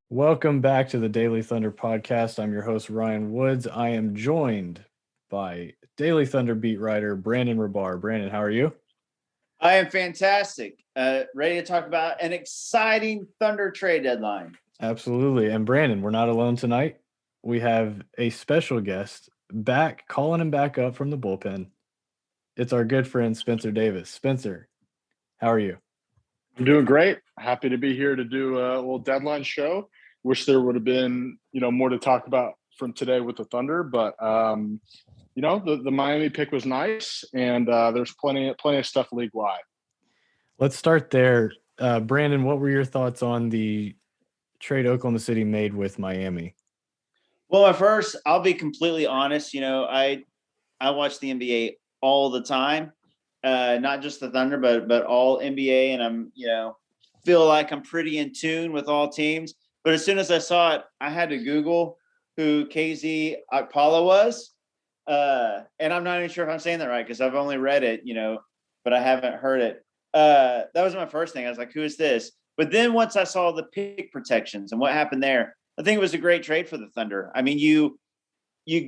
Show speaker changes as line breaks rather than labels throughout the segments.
Welcome back to the Daily Thunder podcast. I'm your host, Ryan Woods. I am joined by Daily Thunder beat writer Brandon Rabar. Brandon, how are you?
I am fantastic. Ready to talk about an exciting Thunder trade deadline.
Absolutely. And Brandon, we're not alone tonight. We have a special guest back, calling him back up from the bullpen. It's our good friend, Spencer Davis. Spencer, how are you?
I'm doing great. Happy to be here to do a little deadline show. Wish there would have been, more to talk about from today with the Thunder, but the Miami pick was nice, and there's plenty of stuff league wide.
Let's start there. Brandon, what were your thoughts on the trade Oklahoma City made with Miami?
Well, at first, I'll be completely honest. I watch the NBA all the time, not just the Thunder, but all NBA, and I'm feel like I'm pretty in tune with all teams. But as soon as I saw it, I had to Google who KZ Okpala was, and I'm not even sure if I'm saying that right because I've only read it, but I haven't heard it. That was my first thing. I was like, who is this? But then once I saw the pick protections and what happened there, I think it was a great trade for the Thunder. I mean, you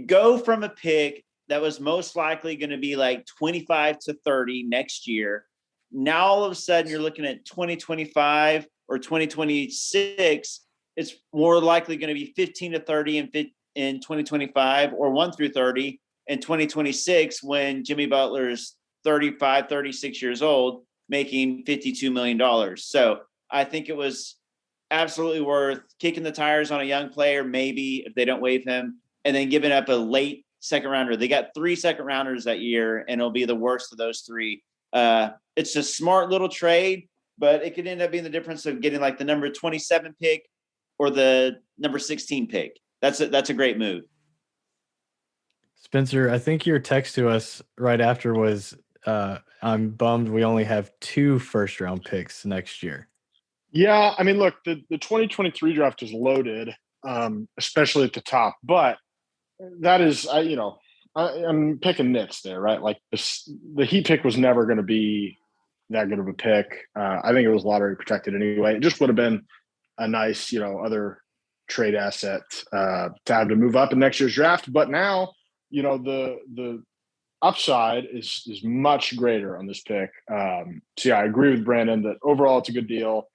go from a pick that was most likely going to be like 25 to 30 next year. Now, all of a sudden, you're looking at 2025 or 2026. It's more likely going to be 15 to 30 in 2025 or 1 through 30 in 2026 when Jimmy Butler is 35, 36 years old, making $52 million. So I think it was absolutely worth kicking the tires on a young player, maybe if they don't waive him, and then giving up a late second rounder. They got 3 second rounders that year, and it'll be the worst of those 3. It's a smart little trade, but it could end up being the difference of getting like the number 27 pick or the number 16 pick. That's a great move.
Spencer, I think your text to us right after was, I'm bummed we only have 2 first-round picks next year.
Yeah, I mean, look, the 2023 draft is loaded, especially at the top. But that is, I'm picking nits there, right? Like the Heat pick was never going to be that good of a pick. I think it was lottery protected anyway. It just would have been a nice, other trade asset to have to move up in next year's draft. But now, the upside is much greater on this pick. So yeah, I agree with Brandon that overall it's a good deal.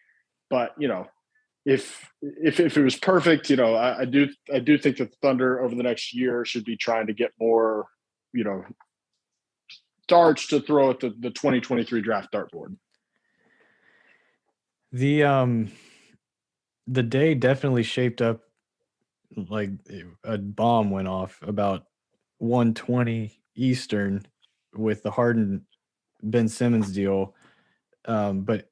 But if it was perfect, I do think that the Thunder over the next year should be trying to get more, darts to throw at the 2023 draft dartboard.
The day definitely shaped up like a bomb went off about 1:20 Eastern with the Harden Ben Simmons deal. But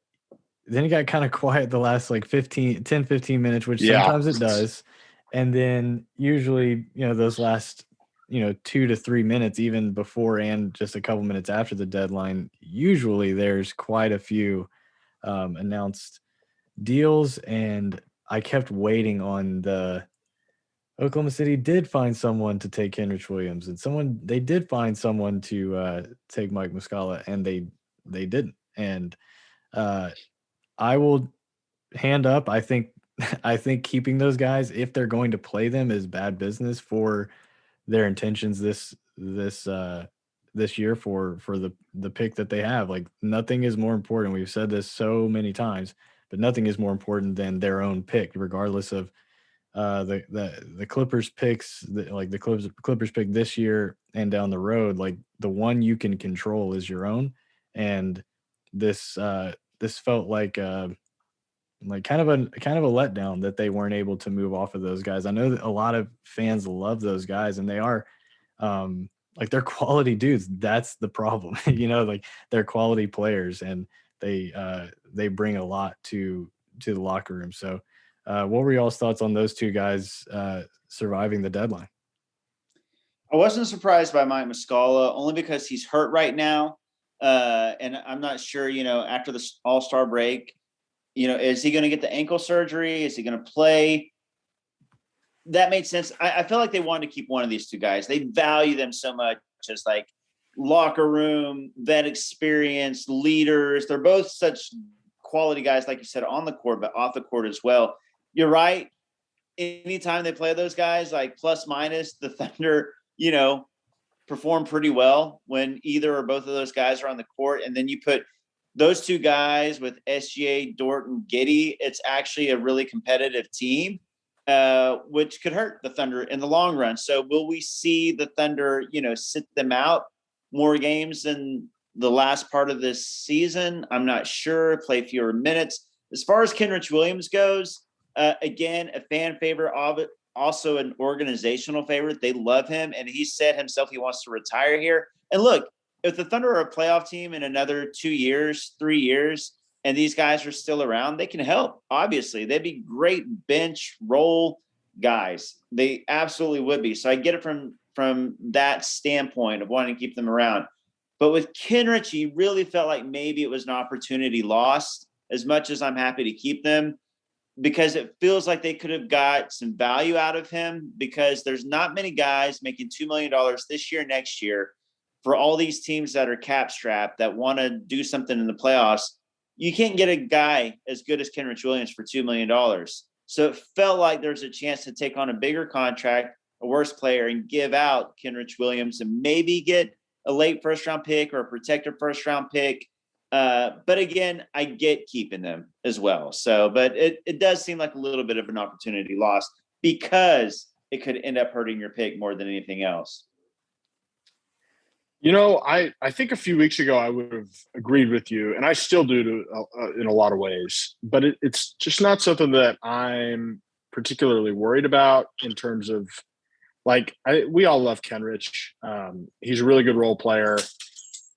then it got kind of quiet the last like 15 minutes, which sometimes it does. And then usually, those last, 2 to 3 minutes, even before and just a couple minutes after the deadline, usually there's quite a few announced deals. And I kept waiting on the Oklahoma City did find someone to take Kenrich Williams, and they did find someone to take Mike Muscala, and they didn't. And I will hand up. I think keeping those guys, if they're going to play them, is bad business for their intentions this year for the pick that they have. Like, nothing is more important. We've said this so many times, but nothing is more important than their own pick, regardless of the Clippers picks, like the Clippers pick this year and down the road. Like, the one you can control is your own, and this felt like kind of a letdown that they weren't able to move off of those guys. I know that a lot of fans love those guys, and they are like, they're quality dudes. That's the problem. Like, they're quality players, and they bring a lot to the locker room. So what were y'all's thoughts on those 2 guys surviving the deadline?
I wasn't surprised by Mike Muscala only because he's hurt right now. And I'm not sure, after the All-Star break, is he going to get the ankle surgery? Is he going to play? That made sense. I feel like they wanted to keep one of these 2 guys. They value them so much. as like locker room, vet experience, leaders. They're both such quality guys, like you said, on the court, but off the court as well. You're right. Anytime they play those guys, like plus minus, the Thunder, perform pretty well when either or both of those guys are on the court. And then you put those two guys with SGA, Dort, and Giddey, it's actually a really competitive team, which could hurt the Thunder in the long run. So will we see the Thunder, sit them out more games than the last part of this season? I'm not sure. Play fewer minutes. As far as Kenrich Williams goes, again, a fan favorite, also an organizational favorite. They love him, and he said himself he wants to retire here. And look, if the Thunder are a playoff team in another 2 years, 3 years, and these guys are still around, they can help. Obviously, they'd be great bench role guys. They absolutely would be. So I get it from that standpoint of wanting to keep them around. But with Kenrich, he really felt like maybe it was an opportunity lost, as much as I'm happy to keep them, because it feels like they could have got some value out of him, because there's not many guys making $2 million this year, next year, for all these teams that are cap strapped that want to do something in the playoffs. You can't get a guy as good as Kenrich Williams for $2 million. So it felt like there's a chance to take on a bigger contract, a worse player, and give out Kenrich Williams and maybe get a late first-round pick or a protected first-round pick. But again, I get keeping them as well. So, but it does seem like a little bit of an opportunity lost, because it could end up hurting your pick more than anything else.
I think a few weeks ago I would have agreed with you, and I still do in a lot of ways, but it's just not something that I'm particularly worried about in terms of, like, we all love Kenrich. He's a really good role player.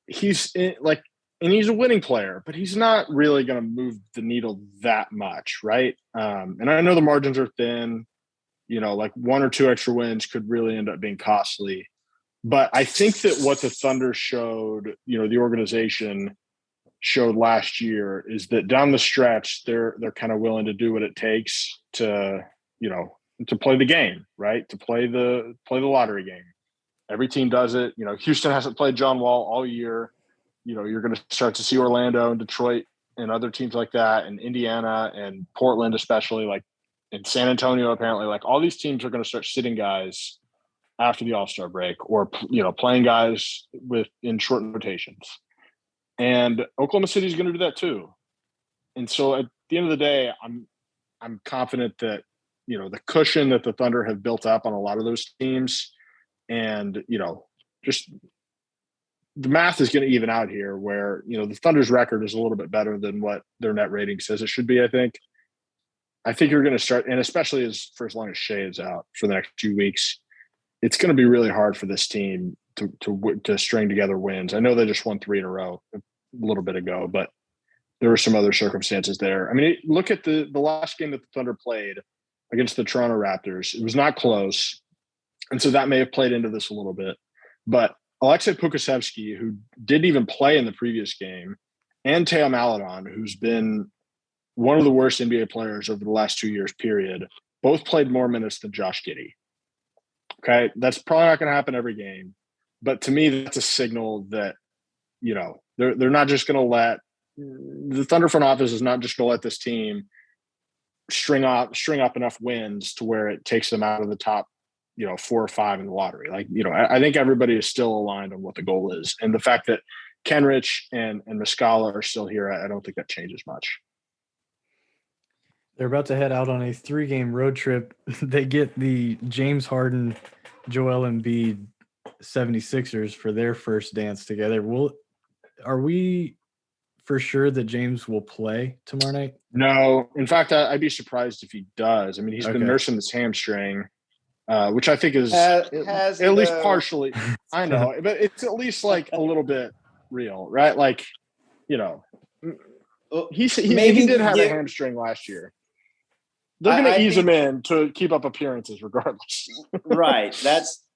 And he's a winning player, but he's not really going to move the needle that much, right? And I know the margins are thin, like 1 or 2 extra wins could really end up being costly. But I think that what the Thunder showed, the organization showed last year, is that down the stretch, they're kind of willing to do what it takes to play the game, right? To play the lottery game. Every team does it. Houston hasn't played John Wall all year. You're going to start to see Orlando and Detroit and other teams like that, and Indiana and Portland, especially, like in San Antonio, apparently, like all these teams are going to start sitting guys after the All-Star break, or, playing guys in short rotations. And Oklahoma City is going to do that too. And so at the end of the day, I'm confident that, the cushion that the Thunder have built up on a lot of those teams, and, just the math is going to even out here, where, the Thunder's record is a little bit better than what their net rating says it should be. I think you're going to start, and especially for as long as Shea is out for the next 2 weeks, it's going to be really hard for this team to string together wins. I know they just won 3 in a row a little bit ago, but there were some other circumstances there. I mean, look at the last game that the Thunder played against the Toronto Raptors. It was not close, and so that may have played into this a little bit. But Aleksej Pokusevski, who didn't even play in the previous game, and Teo Maledon, who's been one of the worst NBA players over the last 2 years, period, both played more minutes than Josh Giddey. Okay, that's probably not going to happen every game, but to me, that's a signal that, they're not just going to let the Thunder front office is not just going to let this team string up enough wins to where it takes them out of the top, 4 or 5 in the lottery. Like, I think everybody is still aligned on what the goal is, and the fact that Kenrich and Muscala are still here, I don't think that changes much.
They're about to head out on a 3-game road trip. They get the James Harden, Joel Embiid 76ers for their first dance together. Are we for sure that James will play tomorrow night?
No. In fact, I'd be surprised if he does. I mean, he's been nursing this hamstring, which I think is at least partially. I know, but it's at least like a little bit real, right? Like, he did have a hamstring last year. They're going to ease him in to keep up appearances regardless.
Right.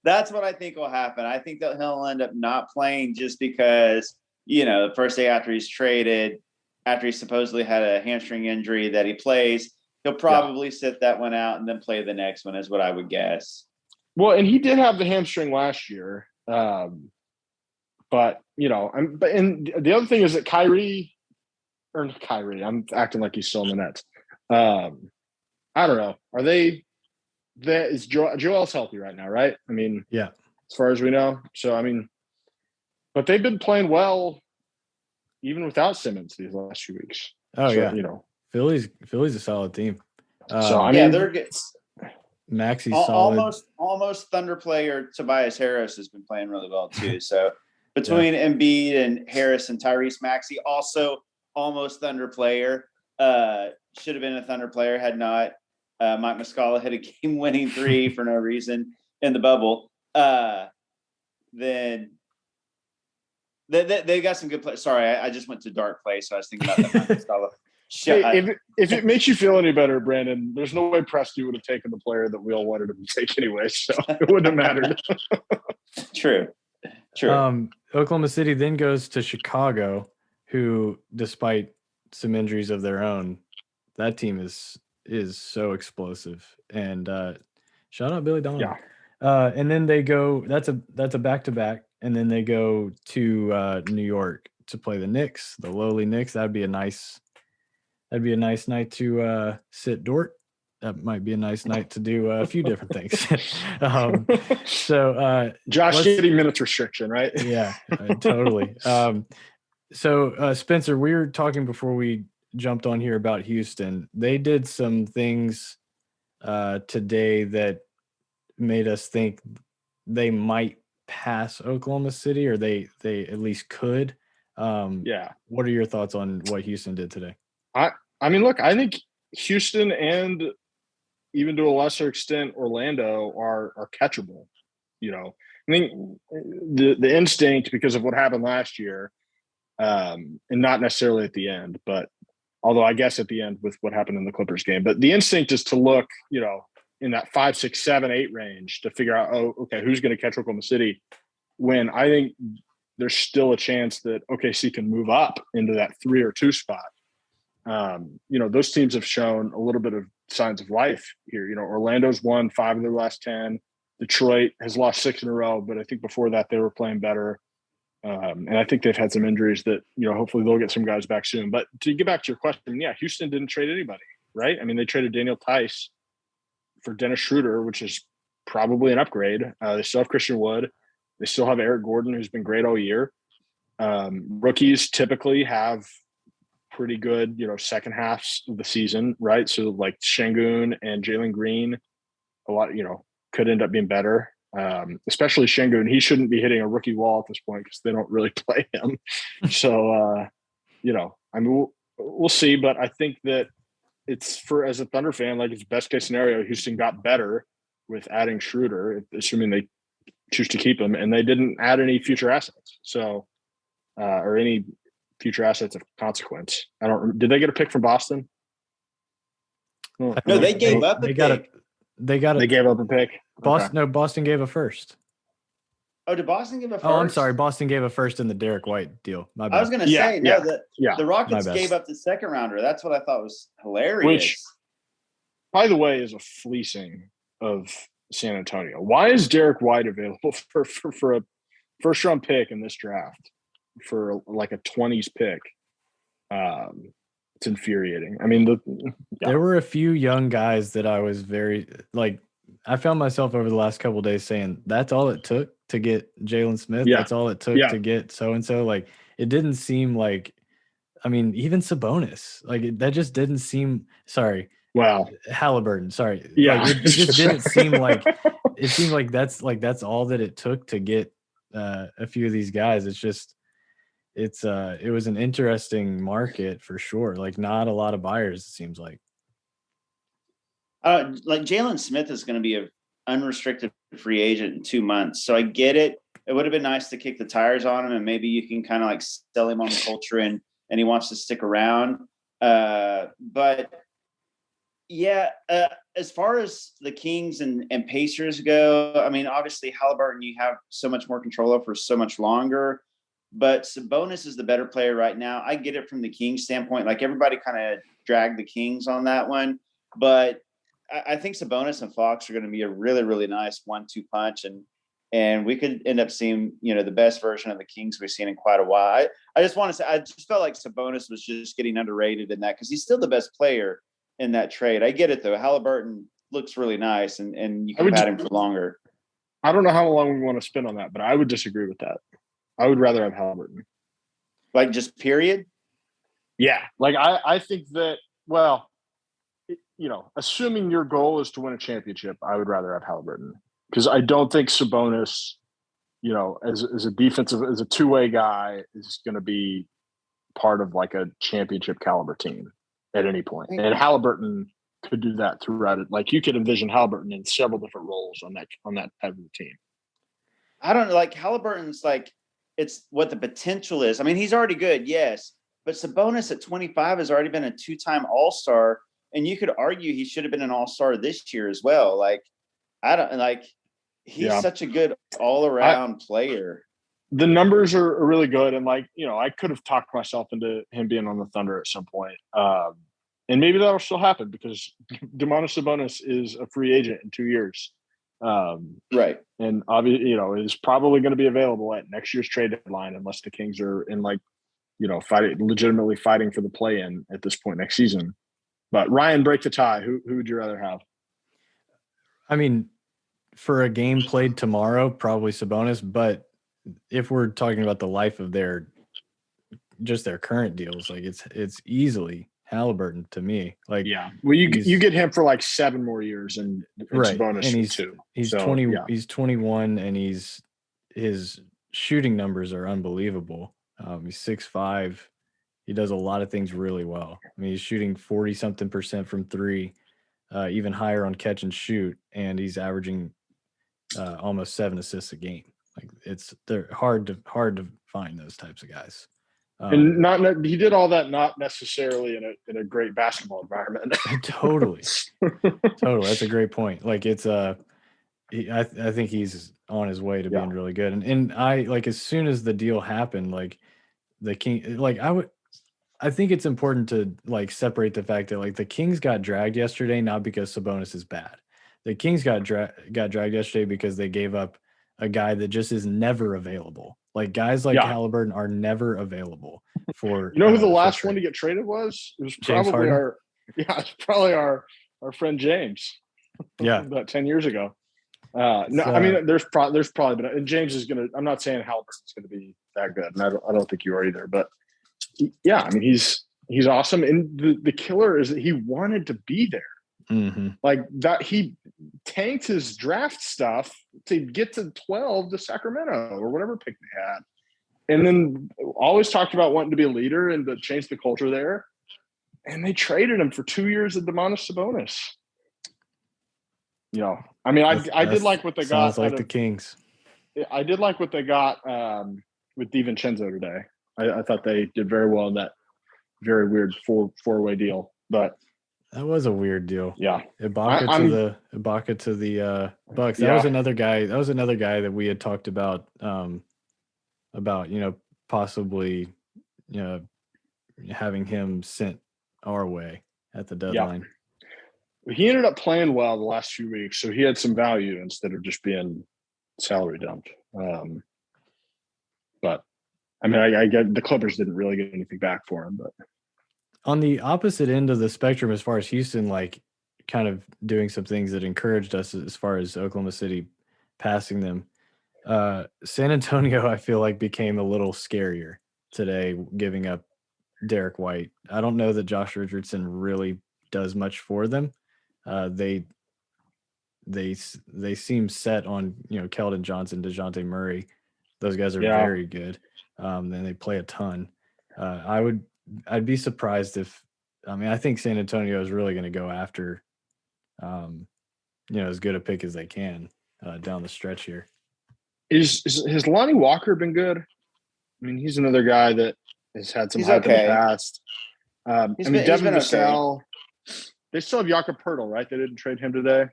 That's what I think will happen. I think that he'll end up not playing just because, the first day after he's traded, after he supposedly had a hamstring injury that he plays, he'll probably sit that one out and then play the next one, is what I would guess.
Well, and he did have the hamstring last year. But and the other thing is that Kyrie, I'm acting like he's still in the Nets. I don't know. Are they? Is Joel's healthy right now, right? I mean,
Yeah.
as far as we know. So I mean, but they've been playing well even without Simmons these last few weeks.
Oh
So,
yeah. Philly's a solid team.
So I
Yeah,
mean,
they're good.
Maxi's solid.
Almost Thunder player Tobias Harris has been playing really well too. So between Embiid and Harris and Tyrese Maxey, also almost Thunder player, should have been a Thunder player had not Mike Muscala hit a game-winning three for no reason in the bubble. Then they got some good players. Sorry, I just went to dark place, so I was thinking about that Mike Muscala.
Hey, if it makes you feel any better, Brandon, there's no way Presti would have taken the player that we all wanted him to take anyway, so it wouldn't have mattered.
True.
Oklahoma City then goes to Chicago, who, despite some injuries of their own, that team is so explosive. And shout out Billy Donovan.
Yeah.
And then they go. That's a back-to-back, and then they go to New York to play the Knicks, the lowly Knicks. That'd be a nice night to sit Dort. That might be a nice night to do a few different things. So
Josh getting minutes restriction, right?
Yeah, totally. So Spencer, we were talking before we jumped on here about Houston. They did some things today that made us think they might pass Oklahoma City, or they at least could.
Yeah.
What are your thoughts on what Houston did today?
I mean, look, I think Houston and even to a lesser extent Orlando are catchable. I mean, the instinct, because of what happened last year, and not necessarily at the end, but although I guess at the end with what happened in the Clippers game, but the instinct is to look, in that 5, 6, 7, 8 range to figure out, okay, who's going to catch Oklahoma City? When I think there's still a chance that OKC can move up into that 3 or 2 spot. Those teams have shown a little bit of signs of life here. Orlando's won 5 of their last 10. Detroit has lost 6 in a row, but I think before that they were playing better. And I think they've had some injuries that, hopefully they'll get some guys back soon. But to get back to your question, yeah, Houston didn't trade anybody, right? I mean, they traded Daniel Tice for Dennis Schroeder, which is probably an upgrade. They still have Christian Wood. They still have Eric Gordon, who's been great all year. Rookies typically have pretty good, second halves of the season, right? So like Şengün and Jalen Green, a lot, could end up being better. Especially Şengün. He shouldn't be hitting a rookie wall at this point because they don't really play him. So, I mean, we'll see. But I think that it's as a Thunder fan, like it's best case scenario, Houston got better with adding Schroeder, assuming they choose to keep him, and they didn't add any future assets. So, or any future assets of consequence. Did they get a pick from Boston?
No, they gave up a pick.
They
gave up a pick.
Boston. Okay. No, Boston gave a first.
Oh, did Boston give a first?
Oh, I'm sorry. Boston gave a first in the Derek White deal. My bad.
I was going to say, the Rockets gave up the second rounder. That's what I thought was hilarious.
Which, by the way, is a fleecing of San Antonio. Why is Derek White available for a first round pick in this draft for like a 20s pick? It's infuriating. I mean,
there were a few young guys that I was very I found myself over the last couple of days saying that's all it took to get Jalen Smith.
Yeah.
That's all it took to get so-and-so. Like, it didn't seem like, I mean, even Sabonis, that just didn't seem, sorry.
Wow.
Halliburton. Sorry.
Yeah.
It just didn't seem like, it seemed like that's all that it took to get a few of these guys. It's just, it was an interesting market for sure. Like, not a lot of buyers, it seems like.
Jalen Smith is going to be an unrestricted free agent in 2 months. So I get it. It would have been nice to kick the tires on him, and maybe you can kind of sell him on the culture and he wants to stick around. But yeah, as far as the Kings and Pacers go, I mean, obviously Halliburton, you have so much more control over for so much longer, but Sabonis is the better player right now. I get it from the Kings standpoint. Everybody kind of dragged the Kings on that one, but I think Sabonis and Fox are going to be a really, really nice 1-2 punch. And and we could end up seeing, the best version of the Kings we've seen in quite a while. I just want to say, I just felt like Sabonis was just getting underrated in that because he's still the best player in that trade. I get it though. Halliburton looks really nice, and you could have had him for longer.
I don't know how long we want to spend on that, but I would disagree with that. I would rather have Halliburton.
Like just period?
Yeah. Like I think that, well, assuming your goal is to win a championship, I would rather have Halliburton because I don't think Sabonis, as a two-way guy is going to be part of like a championship caliber team at any point. And Halliburton could do that throughout it. Like you could envision Halliburton in several different roles on that type of team.
I don't like Halliburton's like it's what the potential is. I mean, he's already good, yes, but Sabonis at 25 has already been a 2-time All-Star, and you could argue he should have been an All-Star this year as well. Like, I don't like he's such a good all-around player.
The numbers are really good, and I could have talked myself into him being on the Thunder at some point. And maybe that'll still happen because Domantas Sabonis is a free agent in 2 years.
Right.
And obviously, is probably going to be available at next year's trade deadline unless the Kings are in legitimately fighting for the play-in at this point next season. But Ryan, break the tie. Who would you rather have?
I mean, for a game played tomorrow, probably Sabonis. But if we're talking about the life of their current deals, like it's easily Halliburton to me. Like,
yeah, well, you get him for like 7 more years, and
right,
Sabonis
and he's
2.
He's
so,
20.
Yeah.
He's 21, and his shooting numbers are unbelievable. He's 6'5". He does a lot of things really well. I mean, he's shooting 40-something% from 3, even higher on catch and shoot, and he's averaging almost 7 assists a game. Like they're hard to find those types of guys.
And he did all that not necessarily in a great basketball environment.
Totally. That's a great point. Like it's I think he's on his way to being really good. And I like as soon as the deal happened, like the King, like I think it's important to like separate the fact that like the Kings got dragged yesterday not because Sabonis is bad. The Kings got dragged yesterday because they gave up a guy that just is never available. Like guys like Halliburton are never available for.
Who the last one to get traded was? It was
James
probably
Harden?
our friend James.
Yeah,
about 10 years ago. I mean, there's probably been, and James is gonna. I'm not saying Halliburton's gonna be that good, and I don't think you are either. But yeah, I mean, he's awesome, and the killer is that he wanted to be there.
Mm-hmm.
Like that, he tanked his draft stuff to get to 12 to Sacramento or whatever pick they had, and then always talked about wanting to be a leader and to change the culture there. And they traded him for 2 years of Domantas Sabonis. I mean, I did like what they got.
Sounds like the Kings.
I did like what they got with DiVincenzo today. I thought they did very well in that very weird four-way deal, but.
That was a weird deal.
Yeah.
Ibaka to the Bucks. That was another guy. That was another guy that we had talked about possibly having him sent our way at the deadline.
Yeah. He ended up playing well the last few weeks, so he had some value instead of just being salary dumped. But I mean, I get the Clippers didn't really get anything back for him, but.
On the opposite end of the spectrum, as far as Houston, like kind of doing some things that encouraged us as far as Oklahoma City passing them, San Antonio, I feel like became a little scarier today, giving up Derek White. I don't know that Josh Richardson really does much for them. They seem set on, Keldon Johnson, DeJounte Murray. Those guys are very good. And they play a ton. I'd be surprised I think San Antonio is really going to go after, as good a pick as they can down the stretch here.
Has Lonnie Walker been good? I mean, he's another guy that has had some hype in the past. Devin Vassell, they still have Jakob Poeltl, right? They didn't trade him today.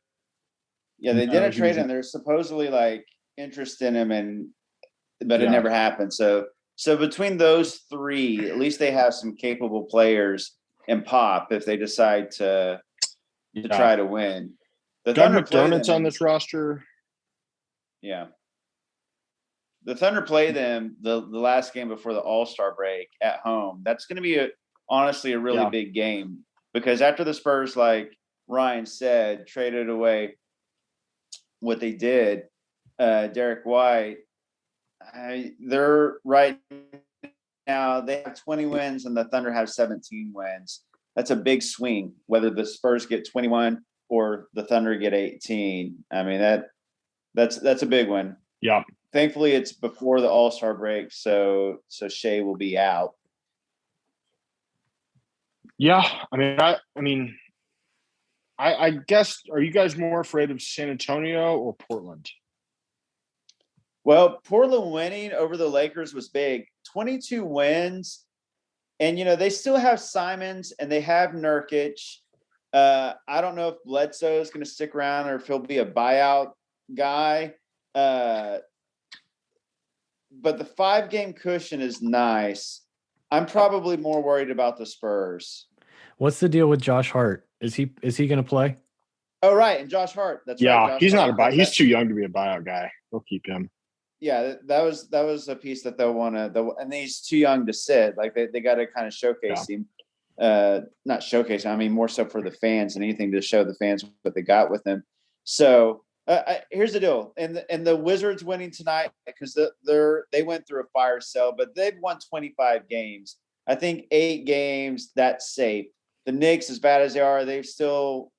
Yeah, they didn't trade him. There's supposedly like interest in him, but it never happened. So between those three, at least they have some capable players in Pop if they decide to try to win. The
Doug McDermott's on this roster.
Yeah. the Thunder play them the last game before the All-Star break at home. That's going to be honestly a really big game, because after the Spurs, like Ryan said, traded away what they did, Derek White, they're right now, they have 20 wins and the Thunder have 17 wins. That's a big swing, whether the Spurs get 21 or the Thunder get 18. I mean, that's a big one.
Yeah.
Thankfully, it's before the All-Star break, so Shea will be out.
Yeah, I guess, are you guys more afraid of San Antonio or Portland?
Well, Portland winning over the Lakers was big. 22 wins, and they still have Simons and they have Nurkic. I don't know if Bledsoe is going to stick around or if he'll be a buyout guy. But the 5-game cushion is nice. I'm probably more worried about the Spurs.
What's the deal with Josh Hart? Is he going to play?
Oh, right, and Josh Hart. That's right.
Yeah,
Josh
he's
Hart,
not a buyout. He's too young to be a buyout guy. We'll keep him.
Yeah, that was a piece that they'll want to. And he's too young to sit. Like they got to kind of showcase him. Not showcase him. I mean, more so for the fans than anything, to show the fans what they got with him. So here's the deal, and the Wizards winning tonight, because they went through a fire sale, but they've won 25 games. I think 8 games, that's safe. The Knicks, as bad as they are, they've still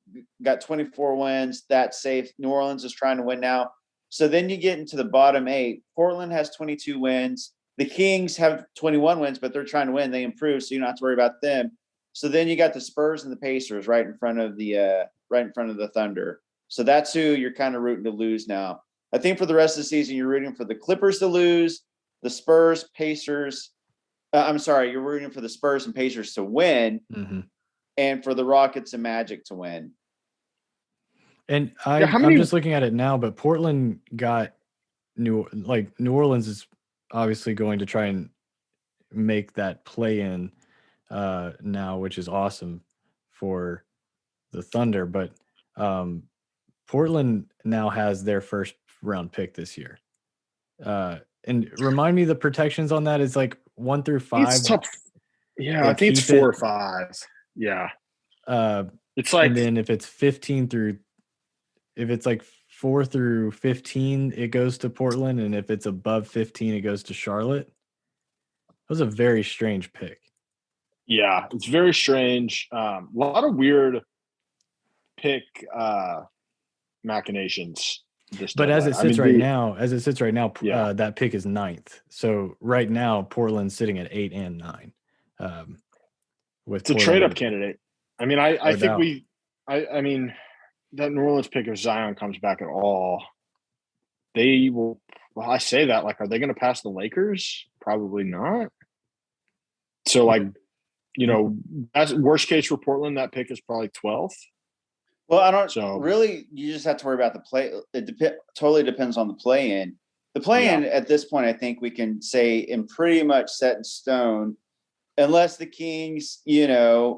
got 24 wins. That's safe. New Orleans is trying to win now. So then you get into the bottom 8. Portland has 22 wins. The Kings have 21 wins, but they're trying to win. They improve, so you don't have to worry about them. So then you got the Spurs and the Pacers right in front of the Thunder. So that's who you're kind of rooting to lose now. I think for the rest of the season, you're rooting for the Clippers to lose, the Spurs, Pacers. You're rooting for the Spurs and Pacers to win, and for the Rockets and Magic to win.
And I'm just looking at it now, but Portland got New Orleans is obviously going to try and make that play in now, which is awesome for the Thunder. But Portland now has their first round pick this year. And remind me, the protections on that is like 1 through 5.
It's tough. Yeah, I think it's 4 or 5. Yeah. It's like,
and then if it's 4 through 15, it goes to Portland, and if it's above 15, it goes to Charlotte. That was a very strange pick.
Yeah, it's very strange. A lot of weird pick machinations.
But as it sits right now, that pick is 9th. So right now, Portland's sitting at 8 and 9.
It's a trade-up candidate. I mean, I think that New Orleans pick, if Zion comes back at all, they will. Well, I say that, like, are they going to pass the Lakers? Probably not. So, as worst case for Portland, that pick is probably 12th.
Well, I don't really. You just have to worry about the play. It totally depends on the play-in. The play-in at this point, I think we can say, in pretty much set in stone, unless the Kings,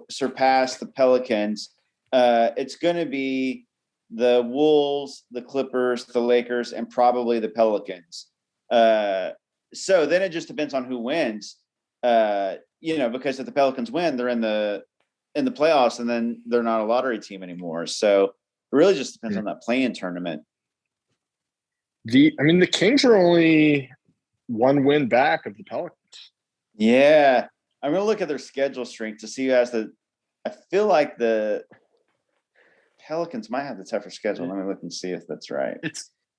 surpass the Pelicans. It's going to be the Wolves, the Clippers, the Lakers, and probably the Pelicans. So then it just depends on who wins. Because if the Pelicans win, they're in the playoffs, and then they're not a lottery team anymore. So it really just depends on that play-in tournament.
The Kings are only 1 win back of the Pelicans.
Yeah. I'm going to look at their schedule strength to see who has I feel like the Pelicans might have the tougher schedule. Let me look and see if that's right.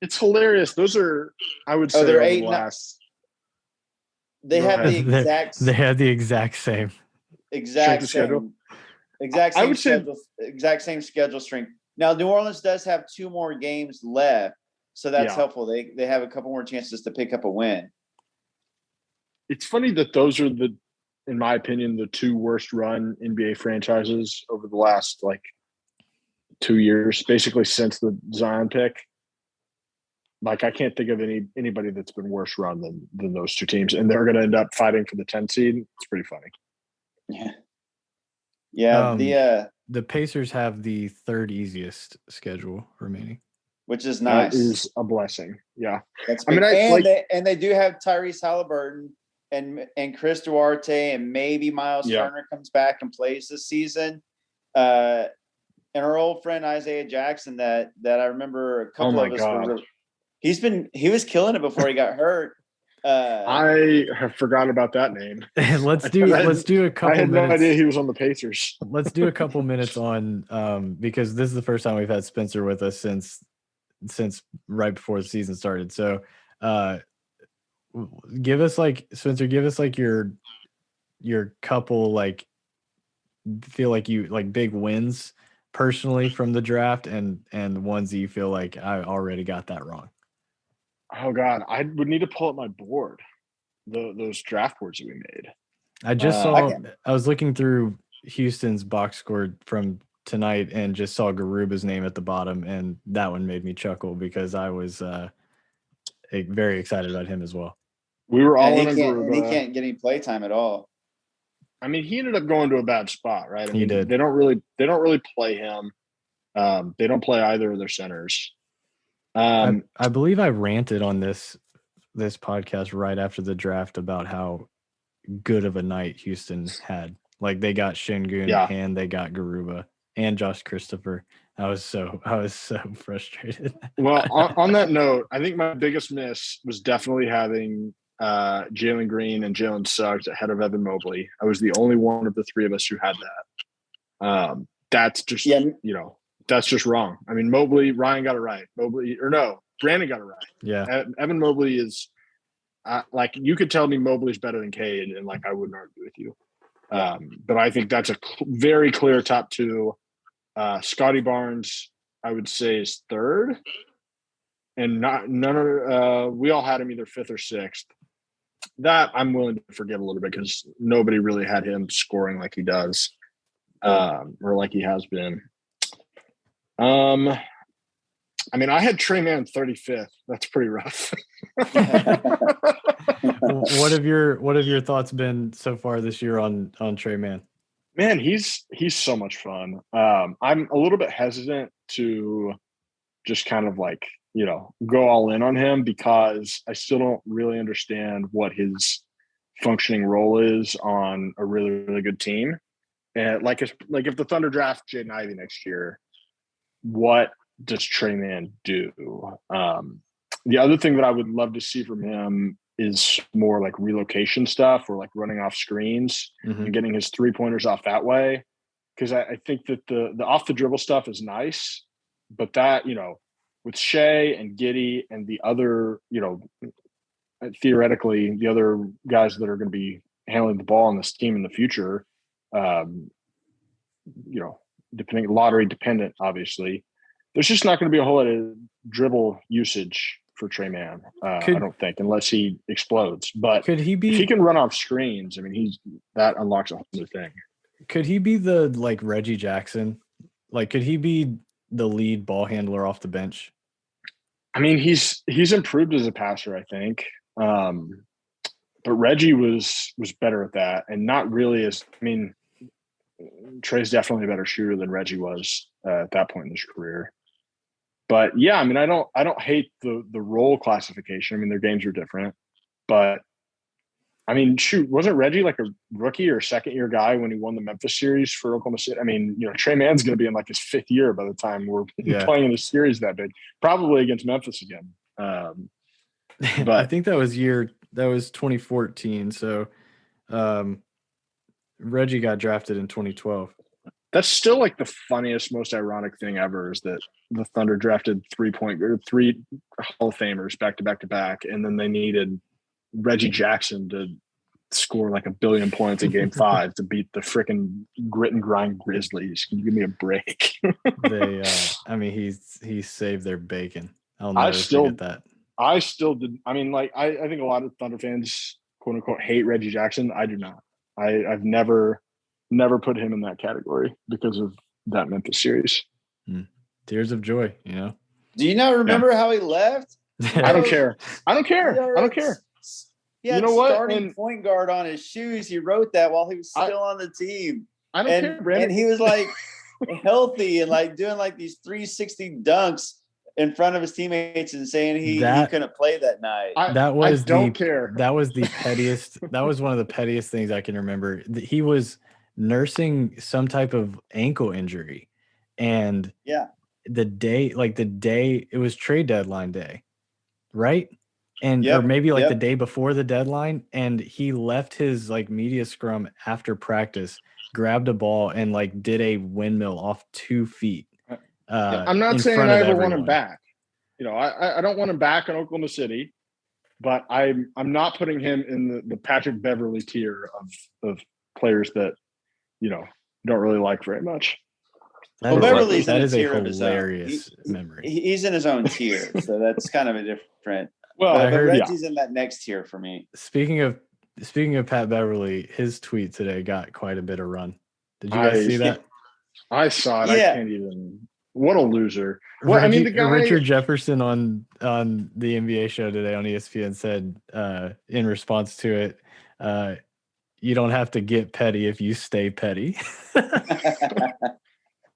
It's hilarious. Those are, I would say,
they're 8
last.
They have the exact.
They had the exact same.
Exact same schedule. Exact same schedule. Exact same schedule strength. Now, New Orleans does have 2 more games left, so that's helpful. They have a couple more chances to pick up a win.
It's funny that those are in my opinion, the 2 worst run NBA franchises over the last 2 years, basically since the Zion pick. I can't think of anybody that's been worse run than those 2 teams, and they're going to end up fighting for the 10 seed. It's pretty funny.
Yeah.
The Pacers have the 3rd easiest schedule remaining.
which is nice.
That is a blessing. Yeah.
That's
I mean,
big. They do have Tyrese Halliburton and Chris Duarte, and maybe Miles Turner comes back and plays this season. And our old friend Isaiah Jackson that I remember a couple of us he was killing it before he got hurt.
I have forgotten about that name.
let's do a couple minutes. I had no
idea he was on the Pacers.
Let's do a couple minutes on because this is the first time we've had Spencer with us since right before the season started. So give us your couple feel like you like big wins personally from the draft and ones that you feel like I already got that wrong.
Oh God, I would need to pull up my board, those draft boards that we made.
I just saw. I was looking through Houston's box score from tonight and just saw Garuba's name at the bottom, and that one made me chuckle because I was very excited about him as well.
We were all in Garuba.
He can't get any play time at all.
I mean, he ended up going to a bad spot, right?
He did.
They don't really play him. They don't play either of their centers.
I believe I ranted on this podcast right after the draft about how good of a night Houston had. Like they got Şengün and they got Garuba and Josh Christopher. I was so frustrated.
Well, on that note, I think my biggest miss was definitely having Jalen Green and Jalen Suggs ahead of Evan Mobley. I was the only one of the three of us who had that. That's just that's just wrong. I mean, Ryan got it right. Brandon got it right.
Yeah.
Evan Mobley is you could tell me Mobley's better than Cade, and I wouldn't argue with you. But I think that's a very clear top two. Scotty Barnes, I would say, is third, and we all had him either fifth or sixth. That I'm willing to forgive a little bit because nobody really had him scoring like he does, or like he has been. I mean, I had Tre Mann 35th. That's pretty rough.
What have your thoughts been so far this year on Tre Mann?
Man, he's so much fun. I'm a little bit hesitant to just kind of go all in on him because I still don't really understand what his functioning role is on a really, really good team. And if the Thunder draft Jaden Ivey next year, what does Tre Mann do? The other thing that I would love to see from him is more like relocation stuff or like running off screens and getting his 3-pointers off that way. Because I think that the off the dribble stuff is nice, but that, with Shea and Giddey and the other, theoretically the other guys that are going to be handling the ball on this team in the future, depending lottery dependent, obviously, there's just not going to be a whole lot of dribble usage for Tre Mann. I don't think, unless he explodes. But if he can run off screens, I mean, that unlocks a whole new thing.
Could he be the Reggie Jackson? Could he be the lead ball handler off the bench?
I mean, he's improved as a passer, I think. But Reggie was better at that, and not really as. I mean, Tre's definitely a better shooter than Reggie was at that point in his career. But yeah, I mean, I don't hate the role classification. I mean, their games are different, but I mean, shoot, wasn't Reggie like a rookie or second year guy when he won the Memphis series for Oklahoma City? I mean, Tre Mann's going to be in his fifth year by the time we're playing in a series that big, probably against Memphis again.
But I think that was 2014. So Reggie got drafted in 2012.
That's still the funniest, most ironic thing ever is that the Thunder drafted 3 Hall of Famers back to back to back, and then they needed Reggie Jackson to score 1 billion points in Game 5 to beat the freaking grit and grind Grizzlies. Can you give me a break?
He saved their bacon. I'll never forget that.
I still did. I mean, I think a lot of Thunder fans, quote unquote, hate Reggie Jackson. I do not. I've never put him in that category because of that Memphis series.
Tears of joy,
Do you not remember how he left?
I don't care.
He had starting point guard on his shoes. He wrote that while he was still on the team.
I don't care, Brandon.
And he was healthy and doing these 360 dunks in front of his teammates and saying he couldn't play that night.
That was
don't care.
That was the pettiest. That was one of the pettiest things I can remember. He was nursing some type of ankle injury, and the day it was trade deadline day, right? And or maybe like the day before the deadline, and he left his like media scrum after practice, grabbed a ball, and like did a windmill off 2 feet.
I'm not saying I ever want him back. I don't want him back in Oklahoma City, but I'm not putting him in the Patrick Beverley tier of players that don't really like very much.
Beverly's
that is a hilarious memory.
He's in his own tier, so that's kind of a different.
Well,
but Reggie's in that next tier for me.
Speaking of Pat Beverley, his tweet today got quite a bit of run. Did you guys see that?
I saw it.
Yeah.
I can't even. What a loser!
Well, I mean, the guy Richard Jefferson on the NBA show today on ESPN said in response to it, "You don't have to get petty if you stay petty."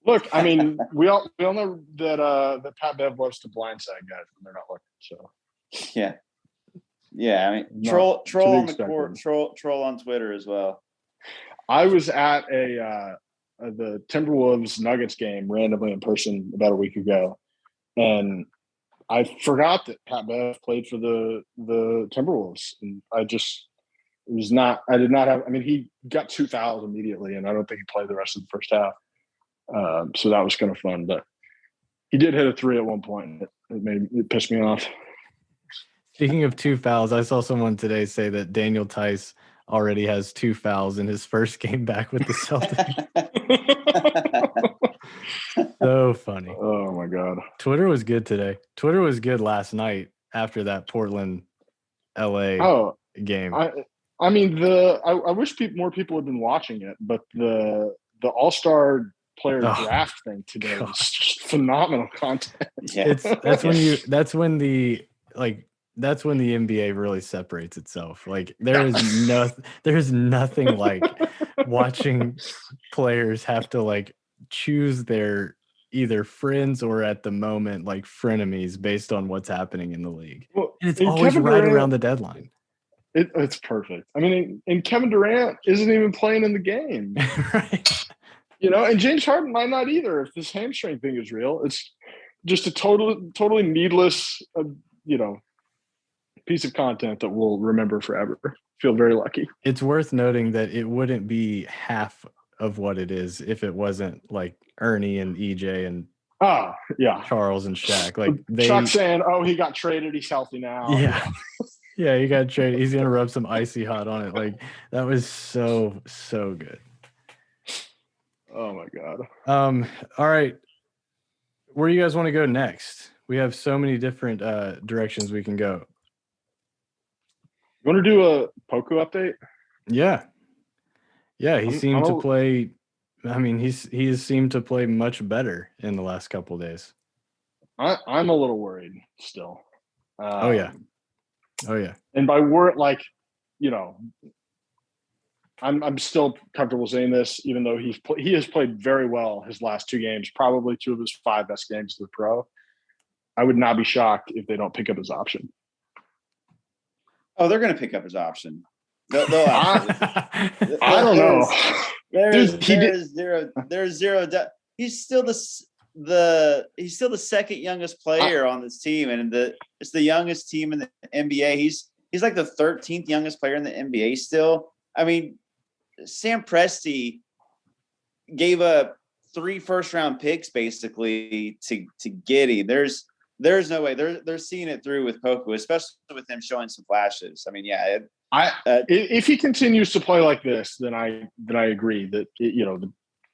Look, I mean, we all know that Pat Bev loves to blindside guys when they're not looking. So
yeah. I mean, troll on the court, troll on Twitter as well.
I was at the Timberwolves Nuggets game randomly in person about a week ago, and I forgot that Pat Bev played for the Timberwolves, and I did not have. I mean, he got 2 fouls immediately, and I don't think he played the rest of the first half. So that was kind of fun, but he did hit a 3 at one point. It pissed me off.
Speaking of 2 fouls, I saw someone today say that Daniel Tice already has 2 fouls in his first game back with the Celtics. So funny.
Oh my God.
Twitter was good today. Twitter was good last night after that Portland LA game.
I mean, I wish more people had been watching it, but the All-Star player draft thing today was just phenomenal content.
Yeah.
That's when the NBA really separates itself. Like there's nothing like watching players have to like choose their either friends or at the moment like frenemies based on what's happening in the league.
Well,
and it's always Kevin right Durant, around the deadline.
It's perfect. I mean, and Kevin Durant isn't even playing in the game.
Right.
And James Harden might not either if this hamstring thing is real. It's just a totally needless, piece of content that we'll remember forever. Feel very lucky.
It's worth noting that it wouldn't be half of what it is if it wasn't like Ernie and EJ and Charles and Shaq. Like
Chuck saying, "Oh, he got traded. He's healthy now."
Yeah. Yeah, he got traded. He's gonna rub some icy hot on it. Like that was so good.
Oh my God.
All right. Where do you guys want to go next? We have so many different directions we can go.
You want to do a Poku update?
Yeah. Yeah, he seemed to play. I mean, he has seemed to play much better in the last couple of days.
I'm a little worried still.
Oh yeah.
And by word, like, I'm still comfortable saying this, even though he has played very well his last 2 games, probably 2 of his 5 best games as a pro. I would not be shocked if they don't pick up his option.
Oh, they're going to pick up his option. They'll
I don't know.
There's zero doubt. He's still the second youngest player on this team, and it's the youngest team in the NBA. He's like the 13th youngest player in the NBA still. I mean, Sam Presti gave up 3 first-round picks basically to get him. There's no way they're seeing it through with Poku, especially with him showing some flashes. I mean, yeah.
If he continues to play like this, then I agree that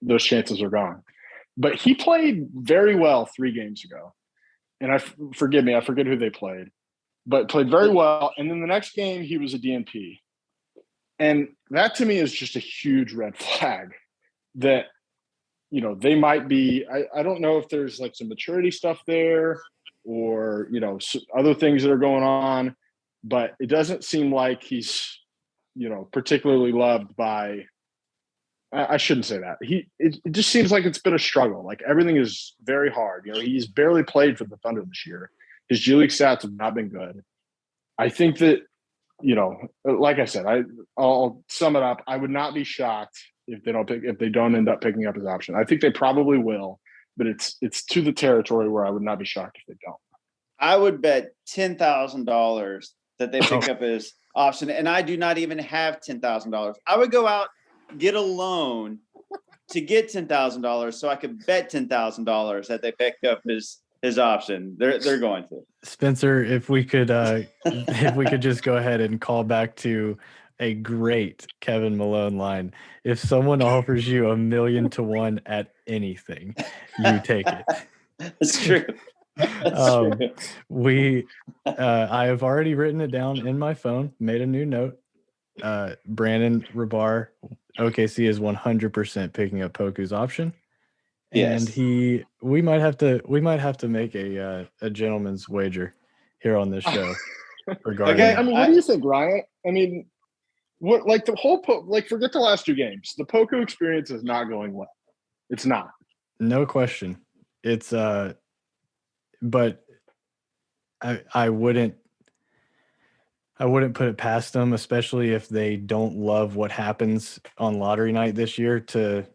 those chances are gone. But he played very well 3 games ago, and forgive me, I forget who they played, but played very well. And then the next game he was a DNP, and that to me is just a huge red flag that they might be. I don't know if there's like some maturity stuff there or other things that are going on, but it doesn't seem like he's particularly loved by I shouldn't say that. It just seems like it's been a struggle. Like everything is very hard. You know, he's barely played for the Thunder this year. His G League stats have not been good. I think that, you know, like I said, I'll sum it up. I would not be shocked if they don't end up picking up his option. I think they probably will, but it's to the territory where I would not be shocked if they don't.
I would bet $10,000 that they pick up his option, and I do not even have $10,000. I would go out, get a loan to get $10,000 so I could bet $10,000 that they pick up his option. They're going to.
Spencer, if we could just go ahead and call back to a great Kevin Malone line. If someone offers you $1 million to 1 at anything, you take it.
That's true. That's true.
I have already written it down in my phone, made a new note. Brandon Rabar, OKC is 100% picking up Poku's option.
Yes.
And we might have to make a gentleman's wager here on this show regarding.
Okay.
I mean, what do you think, Ryan? I mean, what, like the whole forget the last 2 games. The Poku experience is not going well. It's not.
No question. It's but I wouldn't put it past them, especially if they don't love what happens on lottery night this year, to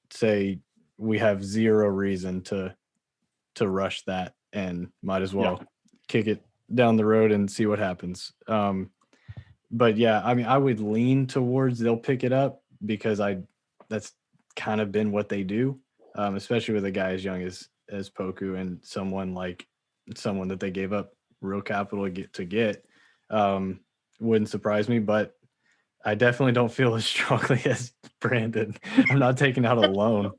say we have zero reason to rush that and might as well kick it down the road and see what happens. But yeah, I mean, I would lean towards they'll pick it up because that's kind of been what they do, especially with a guy as young as Poku and someone that they gave up real capital to get. Wouldn't surprise me, but I definitely don't feel as strongly as Brandon. I'm not taking out a loan.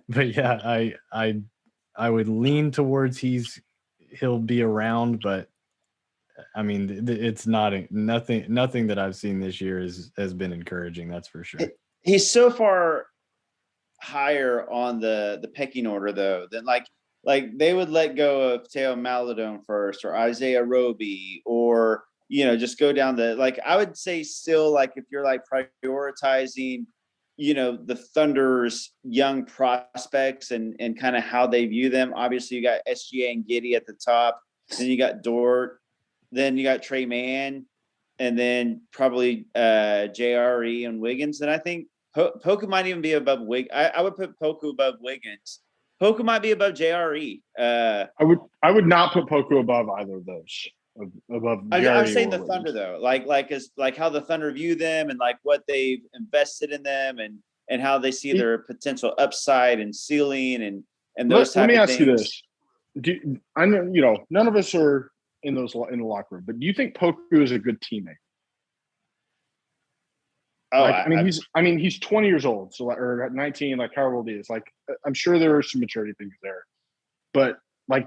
But yeah, I would lean towards he'll be around, but I mean, it's nothing that I've seen this year has been encouraging. That's for sure.
He's so far higher on the pecking order though than like they would let go of Teo Maladone first, or Isaiah Roby, or just go down I would say still, like, if you're like prioritizing the Thunder's young prospects and kind of how they view them. Obviously you got SGA and Giddey at the top, then you got Dort, then you got Trey Mann, and then probably JRE and Wiggins. And I think Poku might even be above Wiggins. I would put Poku above Wiggins. Poku might be above JRE.
I would not put Poku above either of those. Above
I'm saying the
Wiggins.
Thunder though, like how the Thunder view them and like what they've invested in them and how they see their potential upside and ceiling and those type of things. Let me ask
you this: I know none of us are in the locker room, but do you think Poku is a good teammate?
Oh,
he's 20 years old, so or 19, like however old he is. Like, I'm sure there are some maturity things there, but like,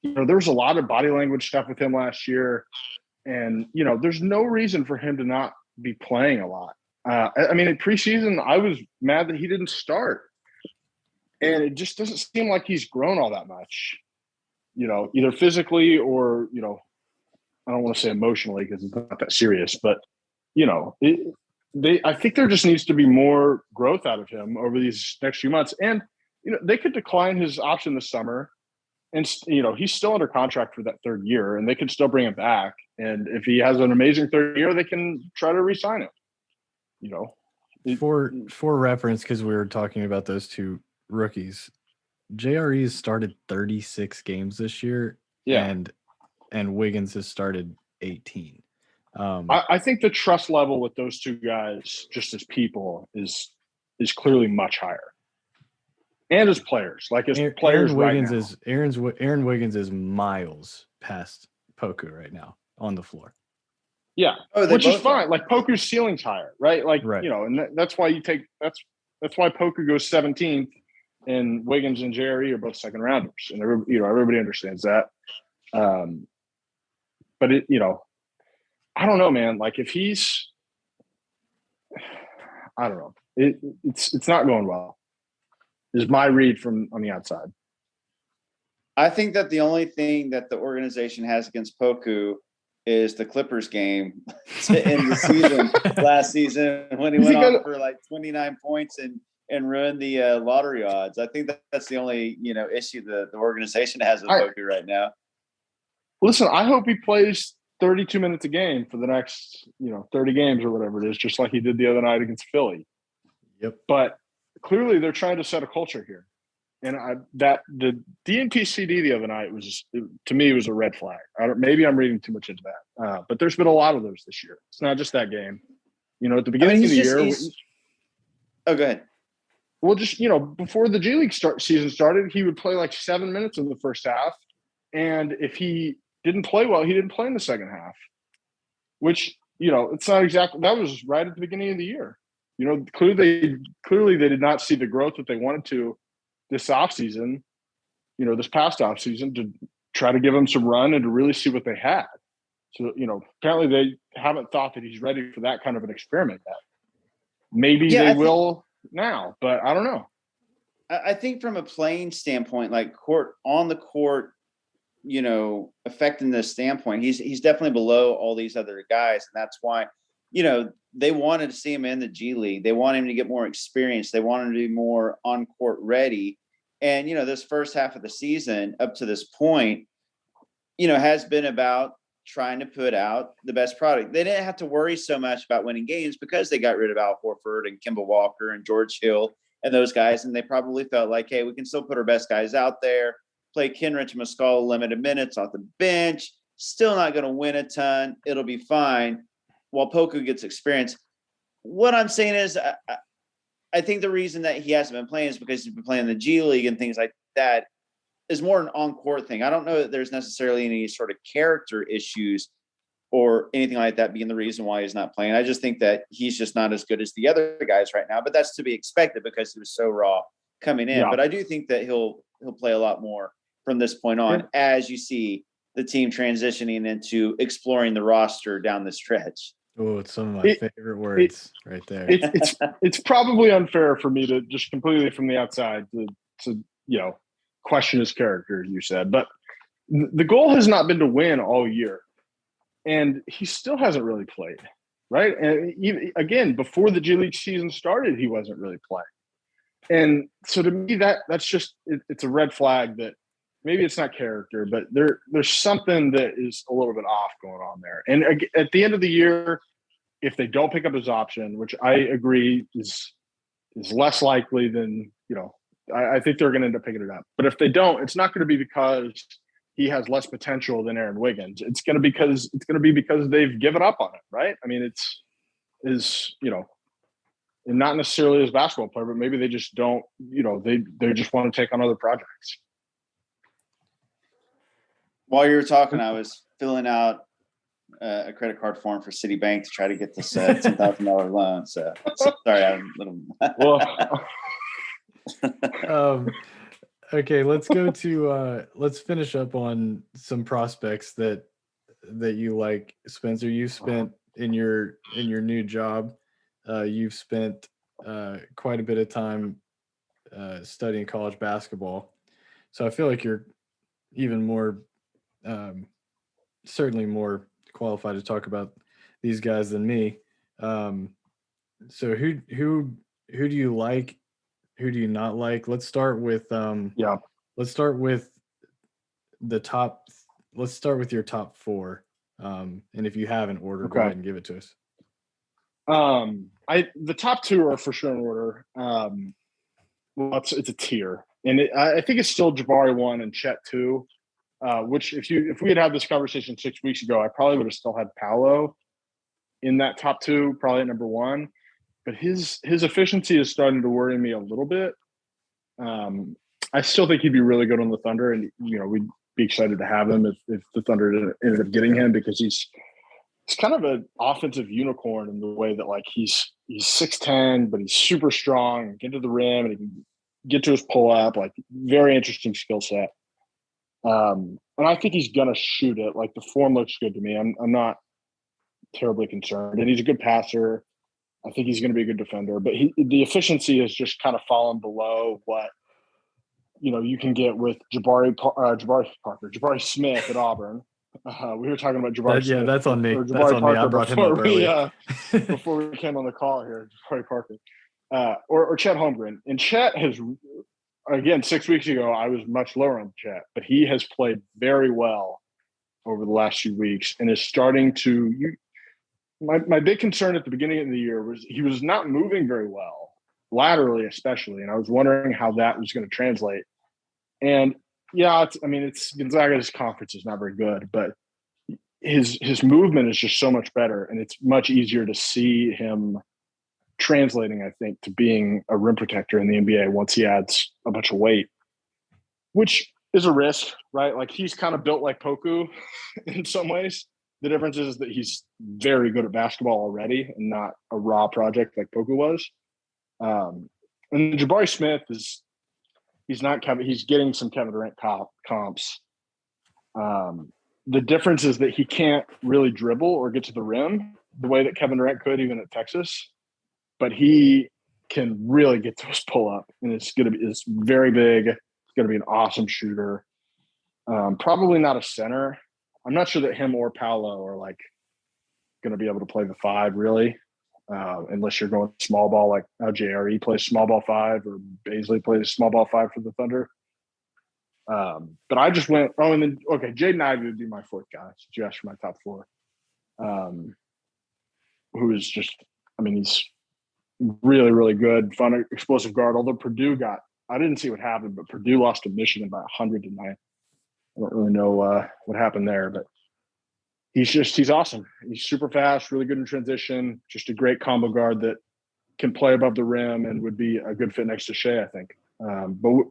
there was a lot of body language stuff with him last year, and there's no reason for him to not be playing a lot. I mean, in preseason, I was mad that he didn't start, and it just doesn't seem like he's grown all that much. Either physically or I don't want to say emotionally because it's not that serious, but I think there just needs to be more growth out of him over these next few months. And, they could decline his option this summer and, he's still under contract for that 3rd year and they could still bring him back. And if he has an amazing 3rd year, they can try to re-sign him.
For reference, because we were talking about those 2 rookies, JRE has started 36 games this year.
Yeah.
And Wiggins has started 18.
I think the trust level with those 2 guys, just as people, is clearly much higher, and as players, players.
Aaron Wiggins is miles past Poku right now on the floor.
Yeah, which is fine. Like Poku's ceiling's higher, right? Like
right.
And that's why that's why Poku goes 17th, and Wiggins and JRE are both second rounders, and everybody understands that. But I don't know, man. Like if he's, I don't know. It's not going well. Is my read from on the outside.
I think that the only thing that the organization has against Poku is the Clippers game to end the season last season when he
Is he
went
gonna-
off for like 29 points and ruined the lottery odds. I think that's the only issue the organization has with Poku right now.
Listen, I hope he plays 32 minutes a game for the next 30 games or whatever it is, just like he did the other night against Philly.
Yep.
But clearly they're trying to set a culture here. And the DNP-CD the other night to me was a red flag. Maybe I'm reading too much into that, but there's been a lot of those this year. It's not just that game. At the beginning of the year.
Oh, go ahead.
Well, just before the G League season started, he would play like 7 minutes in the first half, and if he didn't play well, he didn't play in the second half. Which it's not exactly. That was right at the beginning of the year. Clearly they did not see the growth that they wanted to this offseason, this past offseason, to try to give him some run and to really see what they had. So, apparently they haven't thought that he's ready for that kind of an experiment yet. Maybe they will now, but I don't know.
I think from a playing standpoint, like on the court, effectiveness standpoint, he's definitely below all these other guys. And that's why, they wanted to see him in the G League. They want him to get more experience. They want him to be more on court ready. And, this first half of the season up to this point, has been about trying to put out the best product. They didn't have to worry so much about winning games because they got rid of Al Horford and Kemba Walker and George Hill and those guys. And they probably felt like, hey, we can still put our best guys out there, play Kenrich and Muscala limited minutes off the bench, still not going to win a ton. It'll be fine while Poku gets experience. What I'm saying is I think the reason that he hasn't been playing is because he's been playing the G League and things like that is more an on-court thing. I don't know that there's necessarily any sort of character issues or anything like that being the reason why he's not playing. I just think that he's just not as good as the other guys right now, but that's to be expected because he was so raw coming in.
Yeah.
But I do think that he'll play a lot more from this point on as you see the team transitioning into exploring the roster down the stretch.
Oh, it's some of my favorite words right there.
It's probably unfair for me to just completely from the outside to question his character, you said, but the goal has not been to win all year, and he still hasn't really played, right? And even, again, before the G League season started, he wasn't really playing, and so to me that's just it's a red flag that maybe it's not character, but there's something that is a little bit off going on there. And at the end of the year, if they don't pick up his option, which I agree is less likely than, I think they're going to end up picking it up. But if they don't, it's not going to be because he has less potential than Aaron Wiggins. It's going to be because they've given up on it, right? I mean, and not necessarily as a basketball player, but maybe they just don't, they just want to take on other projects.
While you were talking, I was filling out a credit card form for Citibank to try to get this $10,000 loan. So sorry, I'm a little.
Okay, let's go to let's finish up on some prospects that you like, Spencer. You spent in your new job. You've spent quite a bit of time studying college basketball, so I feel like you're even more certainly more qualified to talk about these guys than me. So who do you like? Who do you not like? Let's start with let's start with the top. Let's start with your top four. And if you have an order, go ahead and give it to us.
The top two are for sure in order. Well, it's a tier, and I think it's still Jabari 1 and Chet 2. Which if we had had this conversation 6 weeks ago, I probably would have still had Paolo in that top two, probably at number 1. But his efficiency is starting to worry me a little bit. I still think he'd be really good on the Thunder, and we'd be excited to have him if the Thunder ended up getting him, because he's kind of an offensive unicorn in the way that, like, he's 6'10", but he's super strong, get to the rim, and he can get to his pull up, like, very interesting skill set. And I think he's gonna shoot it. Like, the form looks good to me. I'm not terribly concerned, and he's a good passer. I think he's going to be a good defender, but the efficiency has just kind of fallen below what you can get with Jabari Smith at Auburn. We were talking about Jabari Smith.
That's on me.
Or
That's
Jabari
on me. I
Parker
brought him up earlier.
before we came on the call here. Jabari Parker. Or Chet Holmgren. And Chet has, again, 6 weeks ago, I was much lower on Chet, but he has played very well over the last few weeks and is starting to my big concern at the beginning of the year was he was not moving very well, laterally especially, and I was wondering how that was going to translate. And yeah, it's Gonzaga's conference is not very good, but his movement is just so much better, and it's much easier to see him translating, I think, to being a rim protector in the NBA once he adds a bunch of weight, which is a risk, right? Like he's kind of built like Poku in some ways. The difference is that he's very good at basketball already and not a raw project like Poku was. And Jabari Smith he's getting some Kevin Durant comps. The difference is that he can't really dribble or get to the rim the way that Kevin Durant could even at Texas, but he can really get those pull up, and it's very big. It's going to be an awesome shooter. Probably not a center. I'm not sure that him or Paolo are like going to be able to play the 5 really, unless you're going small ball like JRE plays small ball 5 or Baisley plays small ball 5 for the Thunder. But I just went. Oh, and then Jaden Ivey would be my 4th guy. So you asked for my top 4. Who is just, he's really, really good, fun, explosive guard. Although Purdue I didn't see what happened, but Purdue lost to Michigan by 100-9. I don't really know what happened there, but he's awesome. He's super fast, really good in transition, just a great combo guard that can play above the rim and would be a good fit next to Shea, I think. But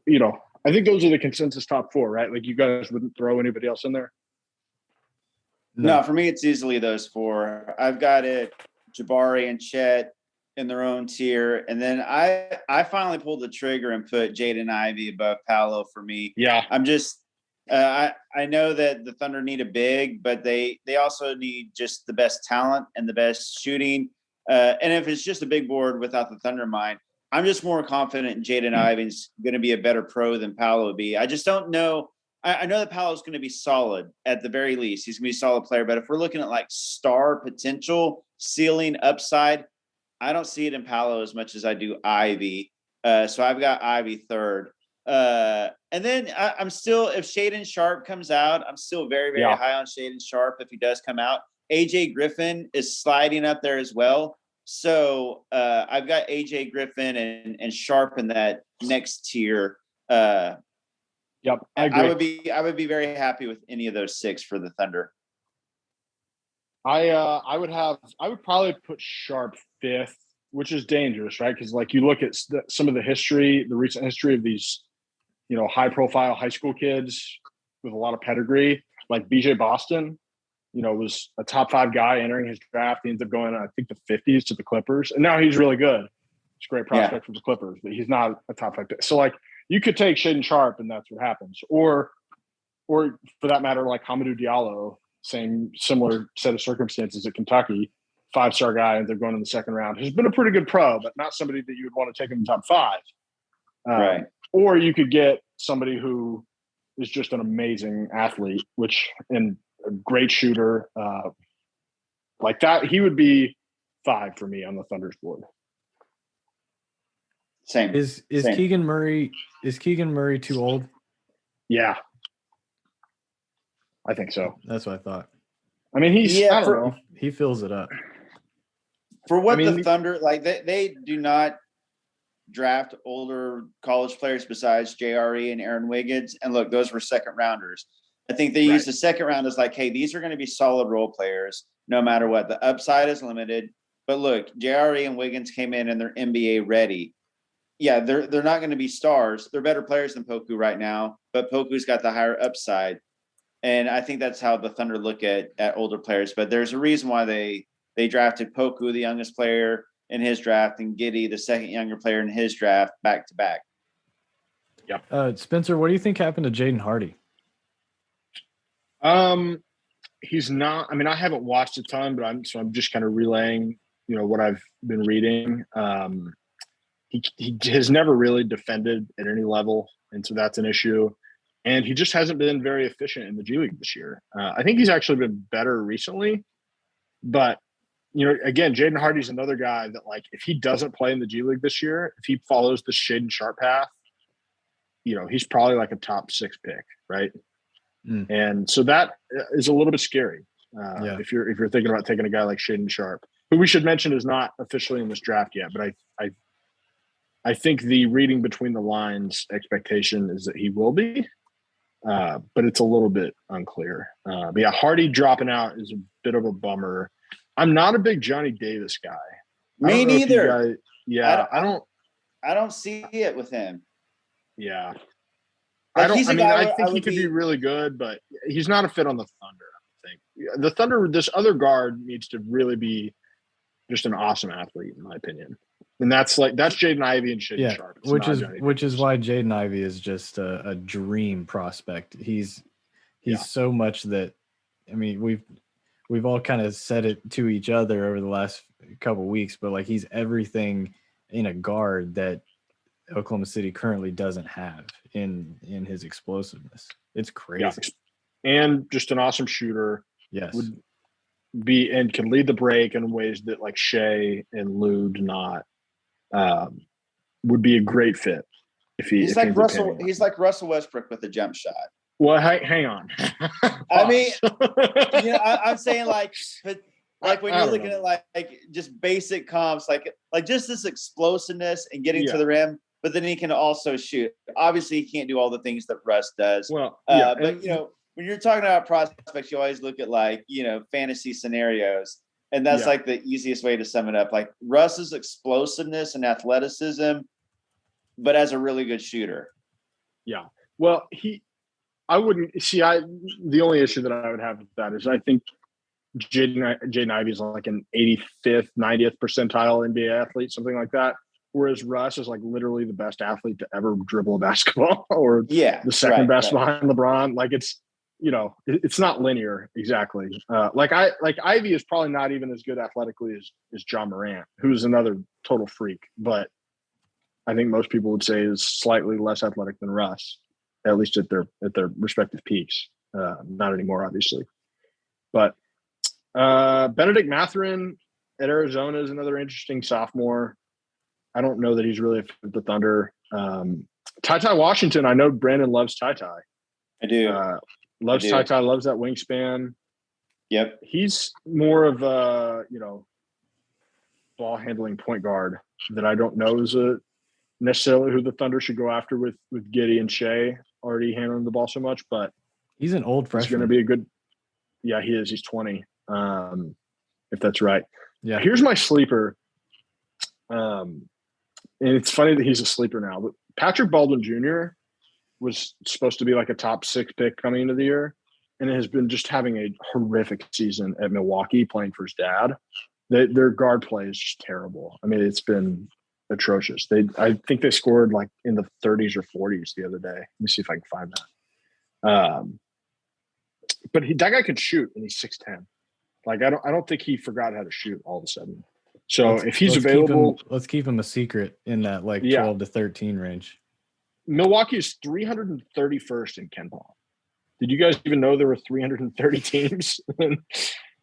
I think those are the consensus top 4, right? Like you guys wouldn't throw anybody else in there?
No, for me, it's easily those 4. I've got it, Jabari and Chet in their own tier. And then I finally pulled the trigger and put Jaden Ivey above Paolo for me.
Yeah.
I'm just, I know that the Thunder need a big, but they also need just the best talent and the best shooting. And if it's just a big board without the Thunder in mind, I'm just more confident in Jaden Ivey's going to be a better pro than Paolo would be. I just don't know. I know that Paolo's going to be solid at the very least. He's going to be a solid player. But if we're looking at like star potential, ceiling, upside, I don't see it in Paolo as much as I do Ivey. So I've got Ivey 3rd. And then I'm still, if Shaedon Sharpe comes out, I'm still very, very high on Shaedon Sharpe if he does come out. AJ Griffin is sliding up there as well. So I've got AJ Griffin and Sharpe in that next tier.
Yep, I agree.
I would be very happy with any of those 6 for the Thunder.
I would probably put Sharpe 5th, which is dangerous, right? Because like you look at some of the recent history of these, high profile high school kids with a lot of pedigree, like BJ Boston, was a top 5 guy entering his draft. He ends up going, I think, the 50s to the Clippers, and now he's really good. He's a great prospect for the Clippers, but he's not a top 5 pick. So like you could take Shaedon Sharpe, and that's what happens, or for that matter, like Hamidou Diallo, similar set of circumstances at Kentucky, 5-star guy, and they're going in the 2nd round. He's been a pretty good pro, but not somebody that you would want to take in the top 5.
Right.
Or you could get somebody who is just an amazing athlete, and a great shooter. Like that, he would be 5 for me on the Thunder's board.
Same.
Is
Same.
Keegan Murray too old?
Yeah. I think so.
That's what I thought.
I mean, I don't know.
He fills it up.
For what the Thunder, like they do not draft older college players besides JRE and Aaron Wiggins. And look, those were 2nd rounders. I think they used the 2nd round as like, hey, these are going to be solid role players no matter what. The upside is limited. But look, JRE and Wiggins came in and they're NBA ready. Yeah, they're not going to be stars. They're better players than Poku right now, but Poku's got the higher upside. And I think that's how the Thunder look at older players. But there's a reason why they drafted Poku, the youngest player in his draft, and Giddey, the 2nd younger player in his draft, back to back.
Yep.
Spencer, what do you think happened to Jaden Hardy?
He's not. I mean, I haven't watched a ton, but I'm just kind of relaying, what I've been reading. He has never really defended at any level, and so that's an issue. and he just hasn't been very efficient in the G League this year. I think he's actually been better recently, but again, Jaden Hardy's another guy that, like, if he doesn't play in the G League this year, if he follows the Shaden Sharp path, he's probably like a top 6 pick, right? And so that is a little bit scary. If you're thinking about taking a guy like Shaden Sharp, who we should mention is not officially in this draft yet, but I think the reading between the lines expectation is that he will be, but it's a little bit unclear. But yeah, Hardy dropping out is a bit of a bummer. I'm not a big Johnny Davis guy.
Me neither.
I
don't see it with him.
Yeah.
Like,
I think he could be really good, but he's not a fit on the Thunder. I think the Thunder, this other guard needs to really be just an awesome athlete, in my opinion. And that's Jaden Ivey and Shaden Sharp.
Which is why Jaden Ivey is just a dream prospect. He's so much that, I mean, we've all kind of said it to each other over the last couple of weeks, but like, he's everything in a guard that Oklahoma City currently doesn't have in his explosiveness. It's crazy.
Yeah. And just an awesome shooter.
Yes.
Would be and can lead the break in ways that like Shea and Lou do not. Would be a great fit if
he's like Russell. He's like Russell Westbrook with a jump shot.
Well, hang on.
I mean, I'm saying like when you're looking at like just basic comps, like just this explosiveness and getting to the rim, but then he can also shoot. Obviously, he can't do all the things that Russ does.
Well,
but when you're talking about prospects, you always look at like fantasy scenarios. And that's like the easiest way to sum it up. Like Russ's explosiveness and athleticism, but as a really good shooter.
Yeah. Well, I wouldn't see. The only issue that I would have with that is I think Jaden Ivey is like an 85th, 90th percentile NBA athlete, something like that. Whereas Russ is like literally the best athlete to ever dribble a basketball, or the second best behind LeBron. Like it's not linear exactly. Like Ivy is probably not even as good athletically as John Morant, who's another total freak, but I think most people would say is slightly less athletic than Russ, at least at their respective peaks. Not anymore, obviously. But Benedict Mathurin at Arizona is another interesting sophomore. I don't know that he's really a fit with the Thunder. Ty Washington, I know Brandon loves Ty.
I do.
Loves Ty, loves that wingspan.
Yep.
He's more of a, ball handling point guard that I don't know is necessarily who the Thunder should go after with Giddey and Shea already handling the ball so much, but
he's an old freshman.
He's going to be a good, he is. He's 20. If that's right.
Yeah.
Here's my sleeper. And it's funny that he's a sleeper now, but Patrick Baldwin Jr. was supposed to be like a top 6 pick coming into the year, and has been just having a horrific season at Milwaukee playing for his dad. Their guard play is just terrible. I mean, it's been atrocious. I think they scored like in the 30s or 40s the other day. Let me see if I can find that. But that guy could shoot, and he's 6'10". Like I don't think he forgot how to shoot all of a sudden. So if he's available,
let's keep him a secret in that 12 to 13 range.
Milwaukee is 331st in KenPom. Did you guys even know there were 330 teams in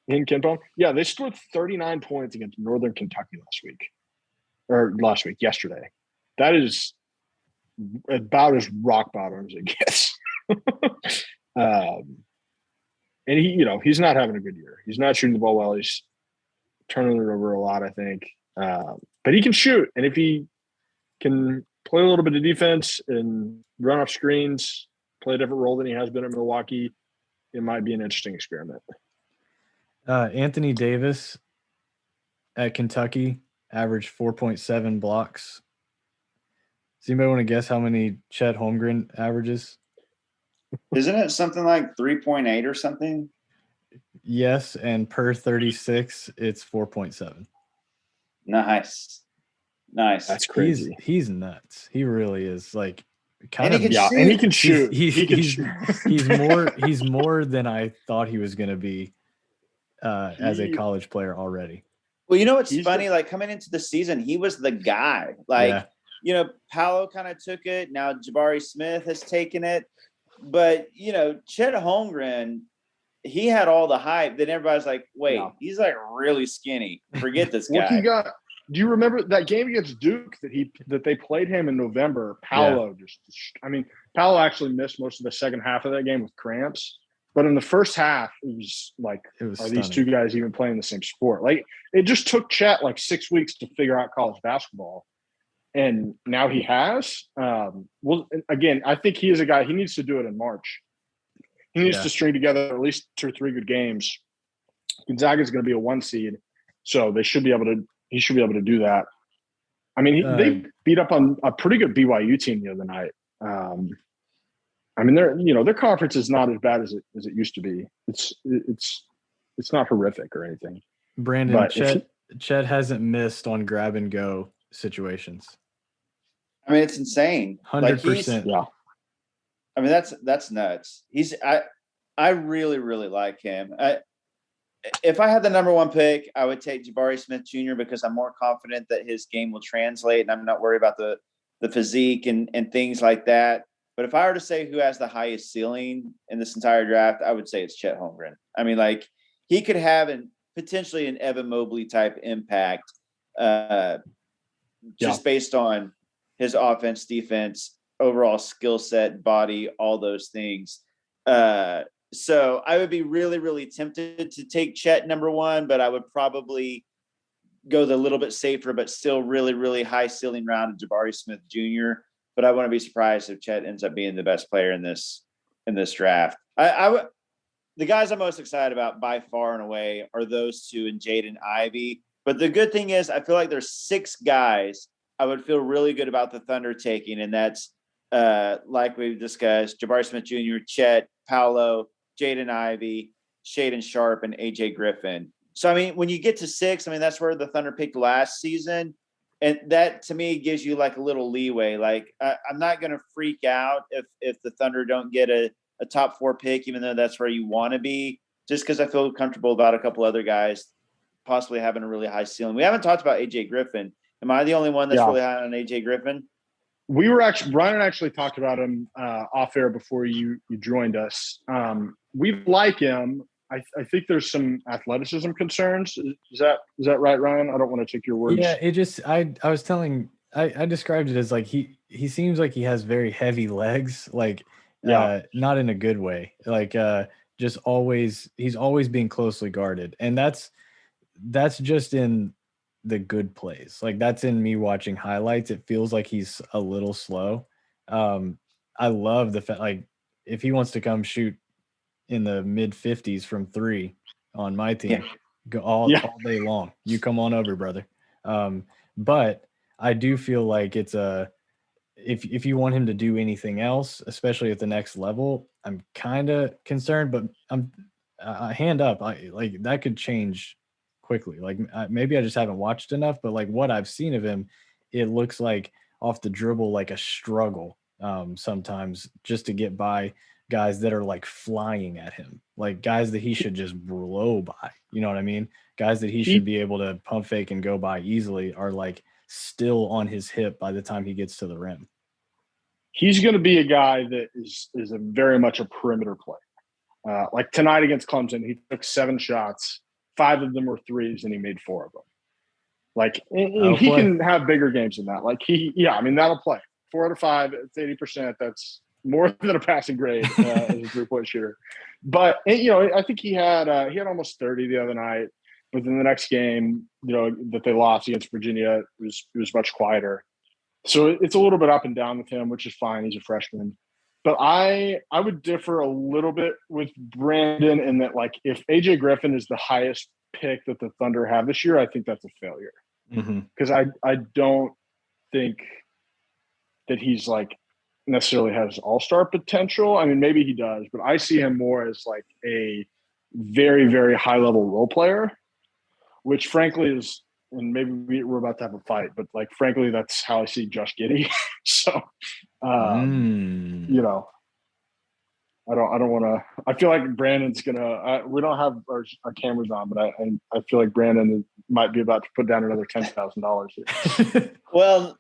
KenPom? Yeah, they scored 39 points against Northern Kentucky yesterday. That is about as rock bottom as it gets. And he's not having a good year. He's not shooting the ball well. He's turning it over a lot, I think. But he can shoot. And if he can play a little bit of defense and run off screens, play a different role than he has been at Milwaukee, it might be an interesting experiment.
Anthony Davis at Kentucky averaged 4.7 blocks. Does anybody want to guess how many Chet Holmgren averages?
Isn't it something like 3.8 or something?
Yes, and per 36, it's 4.7.
Nice.
That's crazy.
He's nuts. He really is. Like,
and he can shoot.
He's more than I thought he was going to be as a college player already.
Well, what's funny? Like coming into the season, he was the guy. Paolo kind of took it. Now Jabari Smith has taken it. but Chet Holmgren, he had all the hype. Then everybody's like, wait,
Yeah.
he's like really skinny. Forget this
Well,
guy.
do you remember that game against Duke that they played him in November? Paolo Paolo actually missed most of the second half of that game with cramps. But in the first half, it was like, are
stunning.
these two guys even playing the same sport? Like, it just took Chet like 6 weeks to figure out college basketball. And now he has. Well, again, I think he is a guy, he needs to do it in March. He needs to string together at least 2 or 3 good games. Gonzaga is going to be a 1 seed, so he should be able to do that. I mean, they beat up on a pretty good BYU team the other night. I mean, their conference is not as bad as it used to be. It's not horrific or anything.
Brandon,
but
Chet hasn't missed on grab and go situations.
I mean, it's insane.
100%.
Yeah.
I mean, that's nuts. I really, really like him. If I had the number 1 pick, I would take Jabari Smith Jr. because I'm more confident that his game will translate, and I'm not worried about the physique and things like that. But if I were to say who has the highest ceiling in this entire draft, I would say it's Chet Holmgren. I mean, like, he could have potentially an Evan Mobley type impact just based on his offense, defense, overall skill set, body, all those things. So I would be really, really tempted to take Chet number 1, but I would probably go the little bit safer, but still really, really high ceiling round of Jabari Smith Jr. But I wouldn't be surprised if Chet ends up being the best player in this draft. The guys I'm most excited about by far and away are those 2 and Jaden Ivey. But the good thing is I feel like there's 6 guys I would feel really good about the Thunder taking, and that's like we've discussed, Jabari Smith Jr., Chet, Paolo, Jaden Ivey, Shaedon Sharpe, and AJ Griffin. So, I mean, when you get to 6, I mean, that's where the Thunder picked last season. And that, to me, gives you like a little leeway. Like, I'm not going to freak out if the Thunder don't get a top 4 pick, even though that's where you want to be, just because I feel comfortable about a couple other guys possibly having a really high ceiling. We haven't talked about AJ Griffin. Am I the only one that's really high on AJ Griffin?
Brian actually talked about him off air before you joined us. We like him. I think there's some athleticism concerns. Is that right, Ryan? I don't want to take your words.
Yeah, I described it as like he seems like he has very heavy legs, like not in a good way. Like he's always being closely guarded. And that's just in the good plays. Like, that's in me watching highlights. It feels like he's a little slow. I love the fact, like, if he wants to come shoot in the mid 50s from 3 on my team, go all day long. You come on over, brother. But I do feel like it's if you want him to do anything else, especially at the next level, I'm kind of concerned, but I'm hand up. Like, that could change quickly. Like, maybe I just haven't watched enough, but like what I've seen of him, it looks like off the dribble, like a struggle sometimes just to get by guys that are like flying at him, like guys that he should just blow by. You know what I mean? Guys that he should be able to pump fake and go by easily are like still on his hip by the time he gets to the rim.
He's going to be a guy that is a very much a perimeter player. Like tonight against Clemson, he took 7 shots. 5 of them were threes, and he made 4 of them. Like, he can have bigger games than that. Like, I mean, that'll play. 4 out of 5, it's 80%. That's more than a passing grade as a 3-point shooter. But I think he had almost 30 the other night. But then the next game, that they lost against Virginia, it was much quieter. So it's a little bit up and down with him, which is fine. He's a freshman. But I would differ a little bit with Brandon in that, like, if AJ Griffin is the highest pick that the Thunder have this year, I think that's a failure. Because I don't think that he's like necessarily has all-star potential. I mean, maybe he does, but I see him more as like a very, very high-level role player, which frankly is, and maybe we're about to have a fight, but like, frankly, that's how I see Josh Giddey. So, I don't want to. I feel like Brandon's gonna. We don't have our cameras on, but I feel like Brandon might be about to put down another $10,000 here.
Well,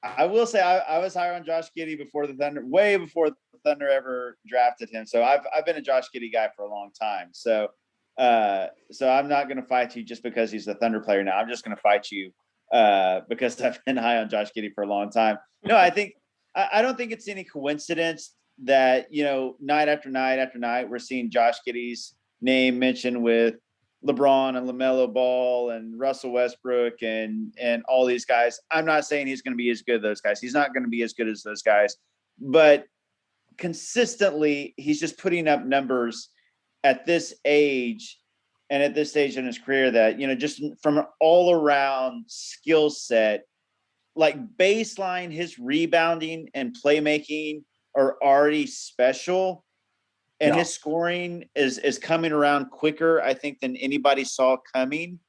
I will say I was higher on Josh Giddey before the Thunder, way before the Thunder ever drafted him. So I've been a Josh Giddey guy for a long time. So I'm not going to fight you just because he's the Thunder player now. I'm just going to fight you because I've been high on Josh Giddey for a long time. No, I don't think it's any coincidence that, night after night after night, we're seeing Josh Giddey's name mentioned with LeBron and LaMelo Ball and Russell Westbrook and all these guys. I'm not saying he's going to be as good as those guys. He's not going to be as good as those guys, but consistently he's just putting up numbers at this age and at this stage in his career that, just from an all around skill set, like baseline, his rebounding and playmaking are already special. And his scoring is coming around quicker, I think, than anybody saw coming.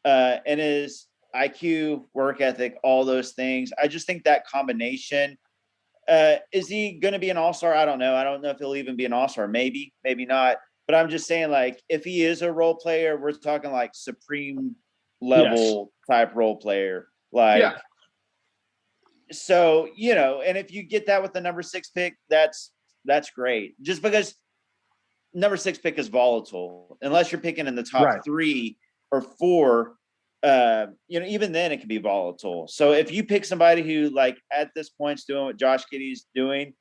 And his IQ, work ethic, all those things. I just think that combination. Is he going to be an all-star? I don't know. I don't know if he'll even be an all-star. Maybe, maybe not. But I'm just saying, like, if he is a role player, we're talking like supreme level type role player. Like, so, and if you get that with the number 6 pick, that's great. Just because number 6 pick is volatile unless you're picking in the top 3 or 4. Even then it can be volatile. So if you pick somebody who, like, at this point is doing what Josh Giddey's doing,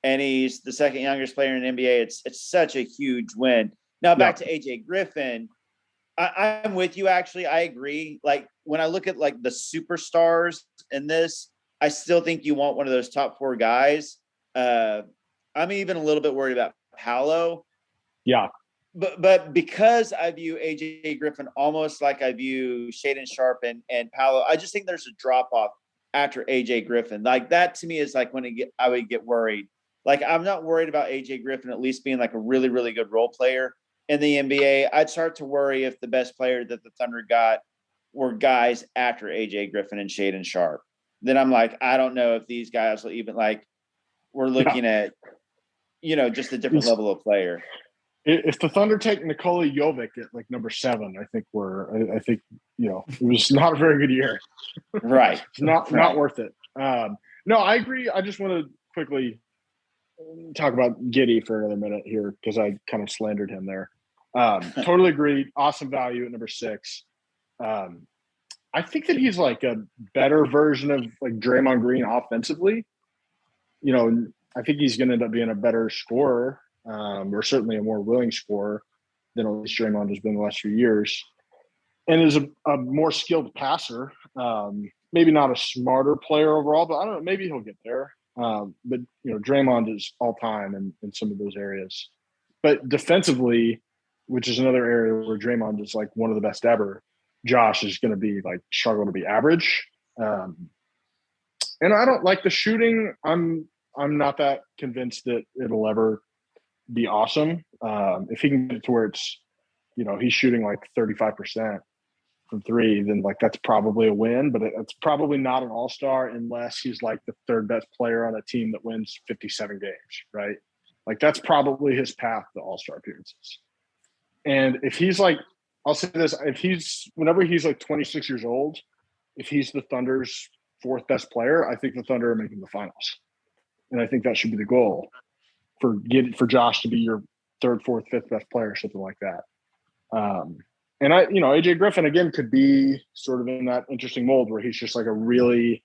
and he's the second youngest player in the NBA, it's such a huge win. Now back to AJ Griffin. I'm with you. Actually, I agree. Like, when I look at like the superstars in this, I still think you want one of those top 4 guys. I'm even a little bit worried about Paolo.
Yeah.
But because I view AJ Griffin almost like I view Shaedon Sharpe and Paolo, I just think there's a drop off after AJ Griffin. Like, that to me is like when I would get worried. Like, I'm not worried about AJ Griffin at least being like a really, really good role player in the NBA. I'd start to worry if the best player that the Thunder got were guys after AJ Griffin and Shaedon Sharpe. Then I'm like, I don't know if these guys will even, like, we're looking at, just a different level of player.
If the Thunder take Nikola Jovic at like number 7, I think it was not a very good year.
Right.
It's not worth it. No, I agree. I just want to quickly talk about Giddey for another minute here because I kind of slandered him there. Totally agreed. Awesome value at number 6. I think that he's like a better version of like Draymond Green offensively. I think he's going to end up being a better scorer, or certainly a more willing scorer than at least Draymond has been the last few years, and is a more skilled passer. Maybe not a smarter player overall, but I don't know. Maybe he'll get there. But Draymond is all time in some of those areas. But defensively, which is another area where Draymond is like one of the best ever, Josh is going to be like struggle to be average. And I don't like the shooting. I'm not that convinced that it'll ever be awesome. If he can get to where it's, he's shooting like 35% from 3, then like that's probably a win, but it's probably not an all-star unless he's like the 3rd best player on a team that wins 57 games, right? Like, that's probably his path to all-star appearances. And if he's like, I'll say this, whenever he's like 26 years old, if he's the Thunder's 4th best player, I think the Thunder are making the finals. And I think that should be the goal for Josh to be your 3rd, 4th, 5th best player, something like that. And AJ Griffin again could be sort of in that interesting mold where he's just like a really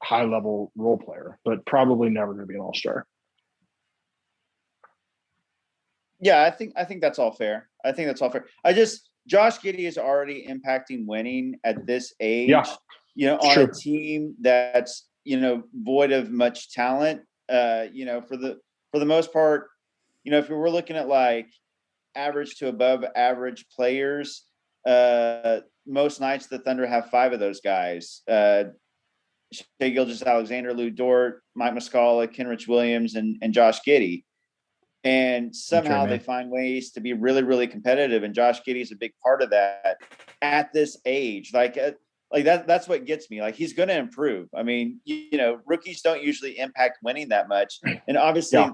high level role player, but probably never going to be an all-star.
Yeah, I think that's all fair. Josh Giddey is already impacting winning at this age, on a team that's, void of much talent. For the most part, if we were looking at like average to above average players, most nights the Thunder have 5 of those guys. Shai Gilgeous-Alexander, Lou Dort, Mike Muscala, Kenrich Williams, and Josh Giddey. And somehow they find ways to be really, really competitive. And Josh Giddey is a big part of that at this age. Like that's what gets me. Like, he's going to improve. I mean, rookies don't usually impact winning that much. And obviously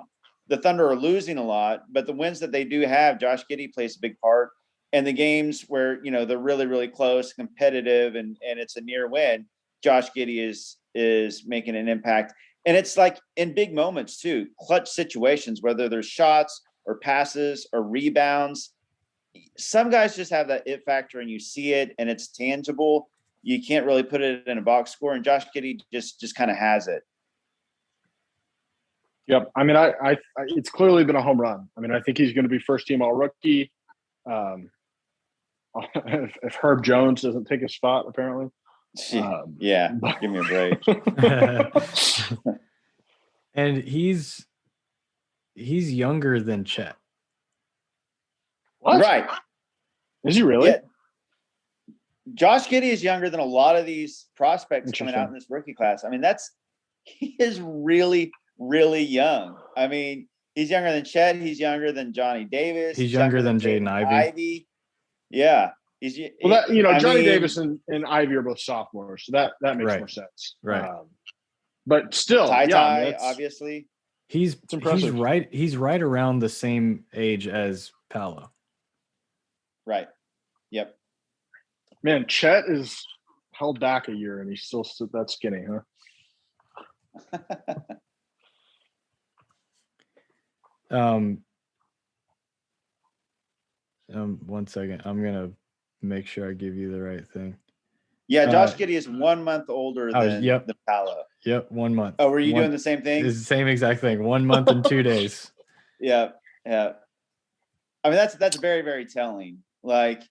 the Thunder are losing a lot, but the wins that they do have, Josh Giddey plays a big part. And the games where, they're really, really close, competitive, and it's a near win, Josh Giddey is making an impact. And it's like in big moments too, clutch situations, whether there's shots or passes or rebounds. Some guys just have that it factor and you see it and it's tangible. You can't really put it in a box score. And Josh Giddey just kind of has it.
Yep. I mean, I it's clearly been a home run. I mean, I think he's going to be first team all rookie. If Herb Jones doesn't take his spot, apparently.
Yeah, give me a break.
And he's younger than Chet.
What?
Right.
Is he really?
Yeah. Josh Giddey is younger than a lot of these prospects coming out in this rookie class. I mean, he is really, really young. I mean, he's younger than Chet. He's younger than Johnny Davis.
He's younger than Jaden Ivey.
Yeah.
Johnny Davis and Ivy are both sophomores, so that makes more sense.
Right.
But still,
Ty, obviously.
He's right around the same age as Paolo.
Right. Yep.
Man, Chet is held back a year and he's still that skinny, huh?
1 second. I'm gonna make sure I give you the right thing.
Yeah, Josh Giddey is 1 month older than the Paolo.
Yep, 1 month.
Oh, were you doing the same thing?
It's the same exact thing. 1 month and 2 days.
Yeah. I mean, that's very, very telling. Like,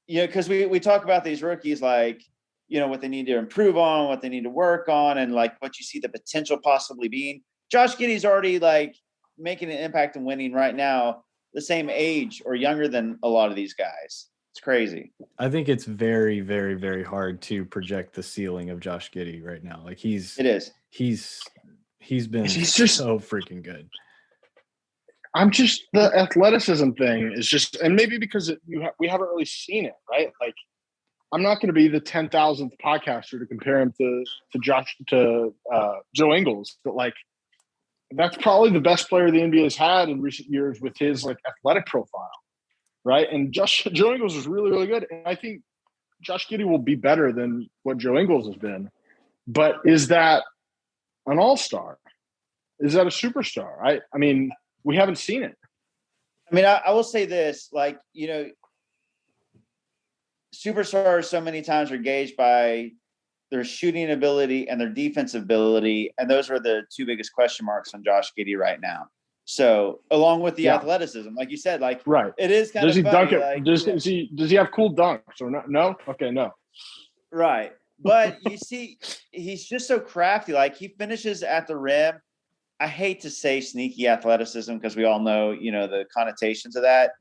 because we talk about these rookies, like, what they need to improve on, what they need to work on, and like what you see the potential possibly being. Josh Giddey's already like making an impact and winning right now, the same age or younger than a lot of these guys. It's crazy.
I think it's very, very, very hard to project the ceiling of Josh Giddey right now. Like he's just so freaking good.
The athleticism thing is just, and maybe because we haven't really seen it, right? Like, I'm not going to be the 10,000th podcaster to compare him to Joe Ingles, but like, that's probably the best player the NBA has had in recent years with his like athletic profile, right? And Joe Ingles was really, really good, and I think Josh Giddey will be better than what Joe Ingles has been. But is that an all-star? Is that a superstar? I mean, we haven't seen it.
I mean, I will say this, like, superstars so many times are gauged by their shooting ability and their defensive ability, and those are the two biggest question marks on Josh Giddey right now. So, along with the athleticism, like you said, like,
right,
it is kind
of funny. Dunk it?
Like,
does he have cool dunks or not? No? Okay, no.
Right. But you see, he's just so crafty. Like, he finishes at the rim. I hate to say sneaky athleticism because we all know, the connotations of that.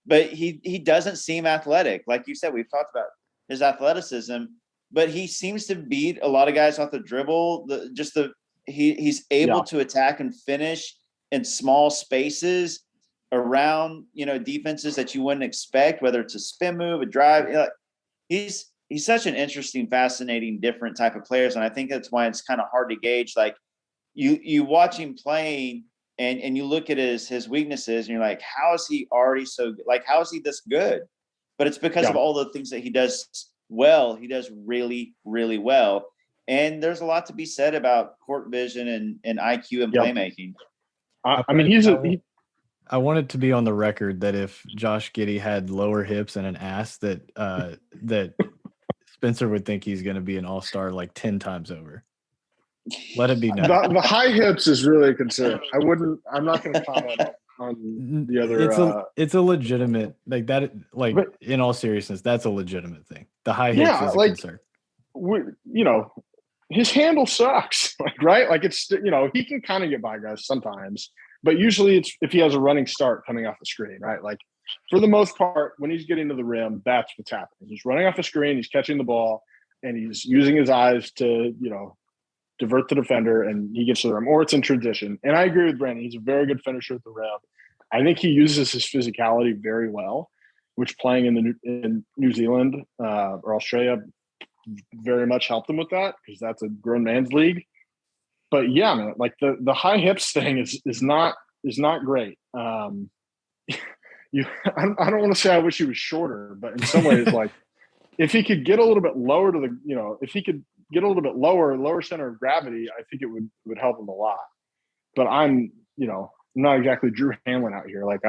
But he doesn't seem athletic. Like you said, we've talked about his athleticism, but he seems to beat a lot of guys off the dribble. He's able to attack and finish in small spaces around, defenses that you wouldn't expect, whether it's a spin move, a drive. He's such an interesting, fascinating, different type of players. And I think that's why it's kind of hard to gauge. Like, you watch him playing and you look at his weaknesses and you're like, how is he already so good? Like, how is he this good? But it's because of all the things that he does well. He does really, really well. And there's a lot to be said about court vision and IQ and playmaking.
I mean,
I want it to be on the record that if Josh Giddey had lower hips and an ass, that Spencer would think he's going to be an all-star like 10 times over. Let it be known.
The high hips is really a concern. I'm not going to comment on the other.
It's a legitimate, like that. Like, but, in all seriousness, that's a legitimate thing. The high hips is a concern.
His handle sucks, right? Like, it's, he can kind of get by guys sometimes, but usually it's if he has a running start coming off the screen, right? Like, for the most part, when he's getting to the rim, that's what's happening. He's running off the screen, he's catching the ball, and he's using his eyes to, divert the defender, and he gets to the rim, or it's in transition. And I agree with Brandon. He's a very good finisher at the rim. I think he uses his physicality very well, which playing in New Zealand or Australia very much helped him with that, because that's a grown man's league. But yeah, man, like the high hips thing is not great. I don't want to say I wish he was shorter, but in some ways, like, if he could get a little bit lower to the, if he could get a little bit lower center of gravity, I think it would help them a lot. But I'm not exactly Drew Hanlon out here. Like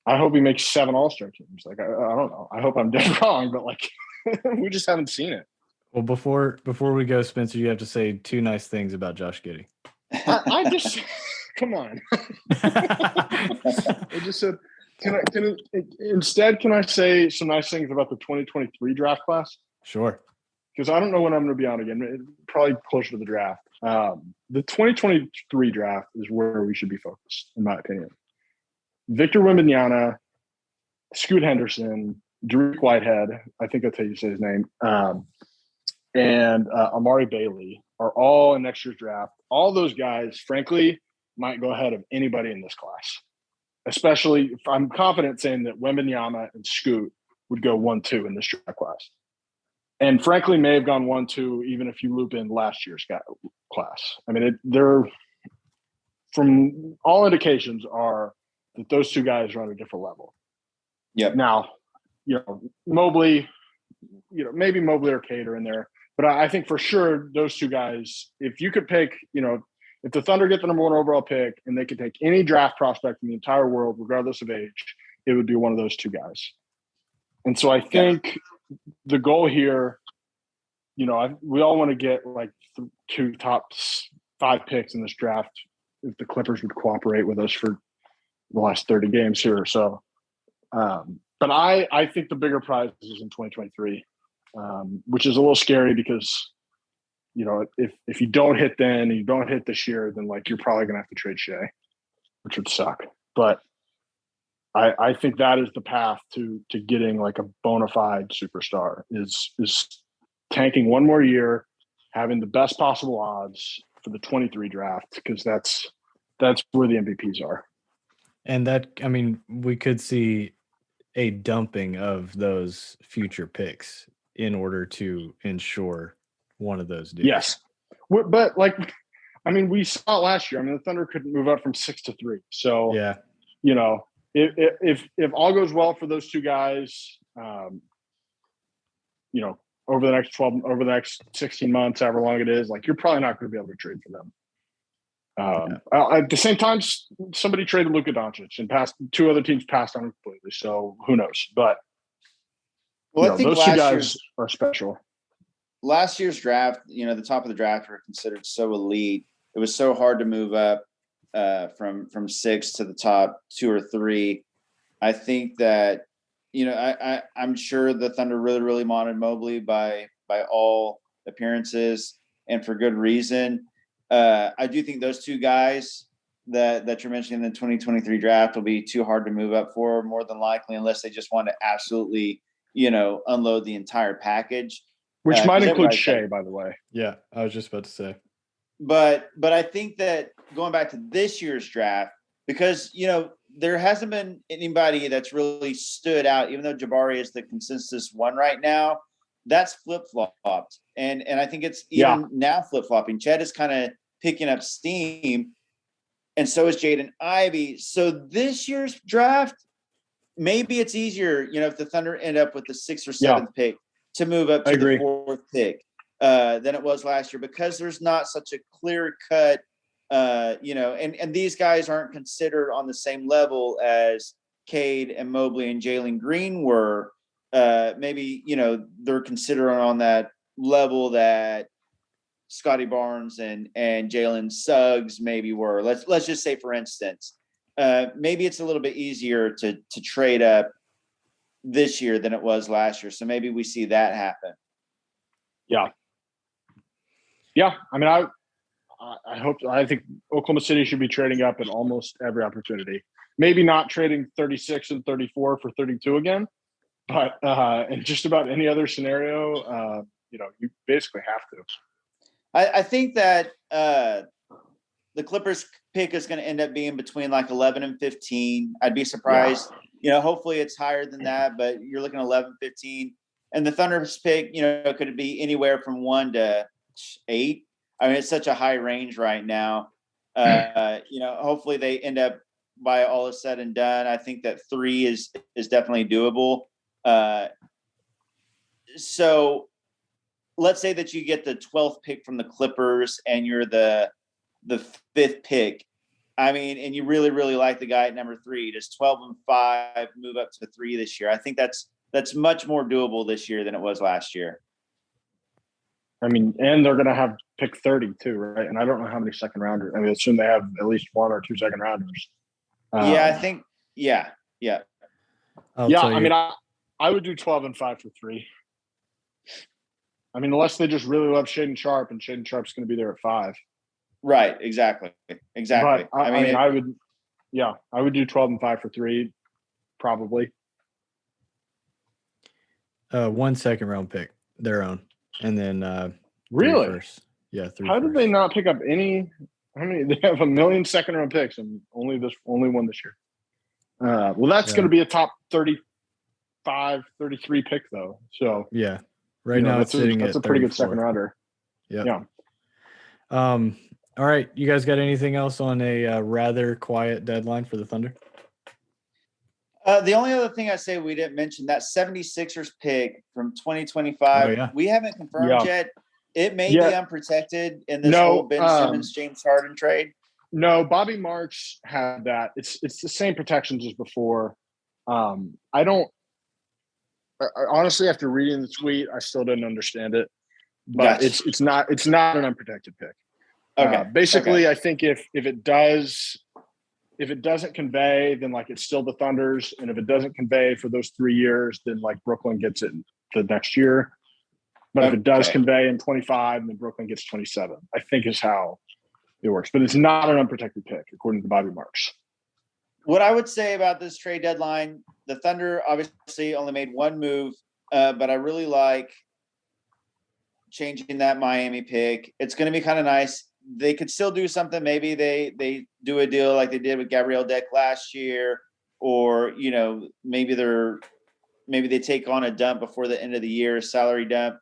I hope he makes 7 All-Star teams. Like I don't know. I hope I'm dead wrong, but like we just haven't seen it.
Well, before we go, Spencer, you have to say 2 nice things about Josh Giddey.
I just come on. I just said, can I say some nice things about the 2023 draft class?
Sure.
Because I don't know when I'm going to be on again. Probably closer to the draft. The 2023 draft is where we should be focused, in my opinion. Victor Wembanyama, Scoot Henderson, Dariq Whitehead, I think that's how you say his name, and Amari Bailey are all in next year's draft. All those guys, frankly, might go ahead of anybody in this class. Especially if I'm confident saying that Wembanyama and Scoot would go 1-2 in this draft class. And frankly, may have gone 1-2 even if you loop in last year's class. I mean, they're from all indications are that those 2 guys are on a different level.
Yep.
Now, Mobley, maybe Mobley or Cade are in there, but I think for sure those 2 guys, if you could pick, if the Thunder get the number 1 overall pick and they could take any draft prospect in the entire world, regardless of age, it would be one of those 2 guys. And so I think the goal here, we all want to get like 2 top 5 picks in this draft if the Clippers would cooperate with us for the last 30 games here. So, but I think the bigger prize is in 2023, which is a little scary because, if you don't hit then and you don't hit this year, then like you're probably going to have to trade Shea, which would suck. But I think that is the path to getting like a bona fide superstar is tanking 1 more year, having the best possible odds for the 23 draft, because that's where the MVPs are.
And we could see a dumping of those future picks in order to ensure one of those deals.
Yes. But we saw it last year. I mean, the Thunder couldn't move up from 6 to 3. So,
yeah,
if all goes well for those 2 guys, over the next 16 months, however long it is, like you're probably not going to be able to trade for them. At the same time, somebody traded Luka Doncic and 2 other teams passed on him completely. So who knows? But
I think
those 2 guys are special.
Last year's draft, the top of the draft were considered so elite. It was so hard to move up from 6 to the top 2 or 3. I think that, I'm sure the Thunder really, really wanted Mobley by all appearances and for good reason. I do think those 2 guys that you're mentioning in the 2023 draft will be too hard to move up for, more than likely, unless they just want to absolutely, unload the entire package.
Which might include Shea, by the way.
Yeah, I was just about to say.
But I think that going back to this year's draft, because, there hasn't been anybody that's really stood out, even though Jabari is the consensus 1 right now, that's flip-flopped. And I think it's even now flip-flopping. Chet is kind of picking up steam, and so is Jaden Ivey. So this year's draft, maybe it's easier, if the Thunder end up with the 6th or 7th pick to move up to the 4th pick than it was last year, because there's not such a clear-cut and these guys aren't considered on the same level as Cade and Mobley and Jalen Green were. Maybe, they're considered on that level that Scotty Barnes and Jalen Suggs maybe were. Let's just say, for instance, maybe it's a little bit easier to trade up this year than it was last year. So maybe we see that happen.
Yeah. Yeah. I mean, I think Oklahoma City should be trading up at almost every opportunity. Maybe not trading 36 and 34 for 32 again, but in just about any other scenario, you basically have to.
I think that the Clippers pick is going to end up being between like 11 and 15. I'd be surprised. Hopefully it's higher than that, but you're looking at 11, 15. And the Thunder's pick, could it be anywhere from 1 to 8? I mean, it's such a high range right now. Hopefully they end up, by all is said and done, I think that 3 is definitely doable. So let's say that you get the 12th pick from the Clippers and you're the 5th pick. I mean, and you really, really like the guy at number 3. Does 12-5 move up to 3 this year? I think that's much more doable this year than it was last year.
I mean, and they're going to have pick 30 too, right? And I don't know how many second rounders. I mean, assume they have at least 1 or 2 second rounders.
Yeah, I think. Yeah.
I mean, I would do 12-5 for 3. I mean, unless they just really love Shaedon Sharpe, and Shaedon Sharpe's going to be there at 5.
Right. Exactly.
But I would do 12-5 for 3, probably.
1 second round pick, their own, and then
Really?
3 first. Yeah, 3
How did
first.
they not pick up any? How many? They have 1 million second round picks, and only one this year. Well, that's going to be a top 35, 33 pick though. So
yeah, right now it's sitting
that's
at
a pretty good
34th.
second rounder.
Yep.
Yeah.
All right, you guys got anything else on a rather quiet deadline for the Thunder?
The only other thing I say we didn't mention, that 76ers pick from 2025,
Oh, yeah.
we haven't confirmed yet. It may be unprotected in this whole Ben Simmons, James Harden trade.
No, Bobby Marks had that. It's the same protections as before. I honestly, after reading the tweet, I still didn't understand it. But
Gotcha.
it's not an unprotected pick.
Okay.
Basically, I think if it doesn't convey, then like it's still the Thunder's, and if it doesn't convey for those 3 years, then like Brooklyn gets it the next year. But if it does convey in 25, then Brooklyn gets 27. I think is how it works. But it's not an unprotected pick, according to Bobby Marks.
What I would say about this trade deadline, the Thunder obviously only made 1 move, but I really like changing that Miami pick. It's going to be kind of nice. They could still do something. Maybe they do a deal like they did with Gabriel Deck last year, or maybe they take on a dump before the end of the year, a salary dump.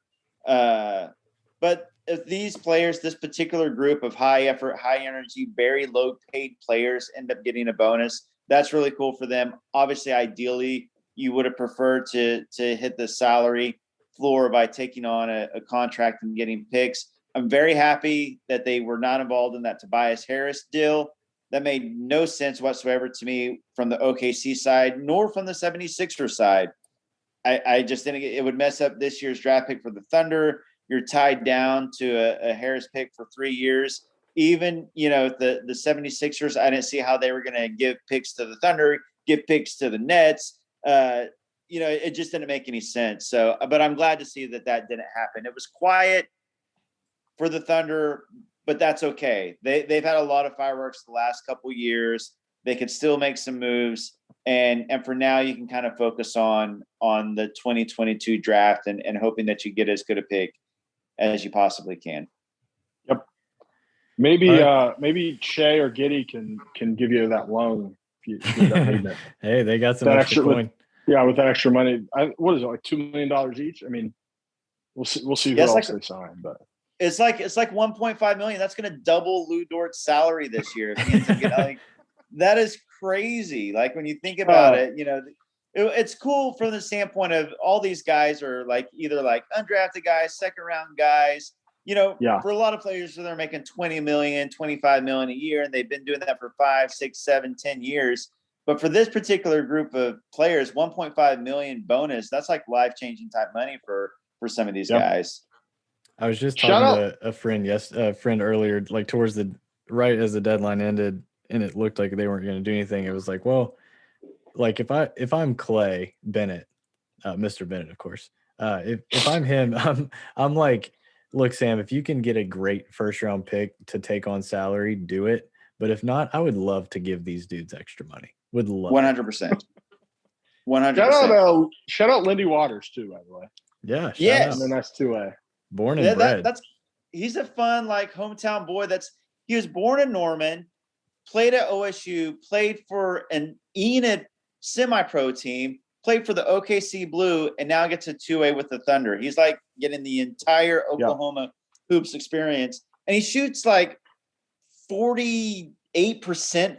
But if these players, this particular group of high effort, high energy, very low paid players end up getting a bonus, that's really cool for them. Obviously, ideally, you would have preferred to hit the salary floor by taking on a contract and getting picks. I'm very happy that they were not involved in that Tobias Harris deal. That made no sense whatsoever to me from the OKC side, nor from the 76ers side. I just think it would mess up this year's draft pick for the Thunder. You're tied down to a Harris pick for 3 years. Even, the 76ers, I didn't see how they were going to give picks to the Thunder, give picks to the Nets. It just didn't make any sense. So, but I'm glad to see that didn't happen. It was quiet for the Thunder, but that's okay. They've had a lot of fireworks the last couple years. They could still make some moves. And for now, you can kind of focus on the 2022 draft and hoping that you get as good a pick as you possibly can.
Yep. Maybe Shea or Giddey can give you that loan if you end up needing it.
Hey, they got some extra coin.
With that extra money. What is it, like $2 million each? I mean, we'll see who else they sign, but
it's like $1.5 million. That's going to double Lou Dort's salary this year. If he ends up getting, that is crazy. Like when you think about it, it's cool from the standpoint of all these guys are like either like undrafted guys, second round guys. For a lot of players, they're making $20 million, $25 million a year, and they've been doing that for 5, 6, 7, 10 years. But for this particular group of players, 1.5 million bonus, that's like life-changing type money for some of these guys.
I was just talking to a friend earlier, like towards right as the deadline ended, and it looked like they weren't going to do anything. It was like, well, like if I'm Clay Bennett, Mr. Bennett, of course, if I'm him, I'm like, look, Sam, if you can get a great first round pick to take on salary, do it. But if not, I would love to give these dudes extra money. Would love
100%. 100%.
Shout out Lindy Waters too, by the way.
Yeah.
Yes.
And that's 2A.
Born and bred.
He's a fun like hometown boy. He was born in Norman, played at OSU, played for an Enid semi-pro team, played for the OKC Blue, and now gets a 2A with the Thunder. He's like getting the entire Oklahoma hoops experience, and he shoots like 48%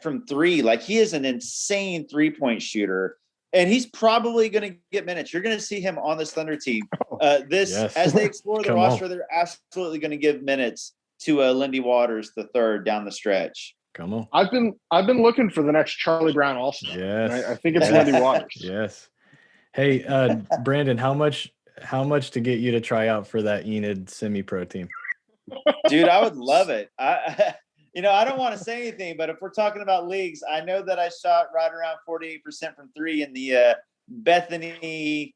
from 3. Like he is an insane 3-point shooter, and he's probably going to get minutes. You're going to see him on this Thunder team
Yes.
As they explore the
Come
roster,
on.
they're absolutely going to give minutes to Lindy Waters the third down the stretch.
Come on.
I've been looking for the next Charlie Brown All-Star.
Yes.
I think it's
Yes.
Lindy Waters.
Yes. Hey, Brandon, how much to get you to try out for that Enid semi-pro team?
Dude, I would love it. I don't want to say anything, but if we're talking about leagues, I know that I shot right around 48% from three in the Bethany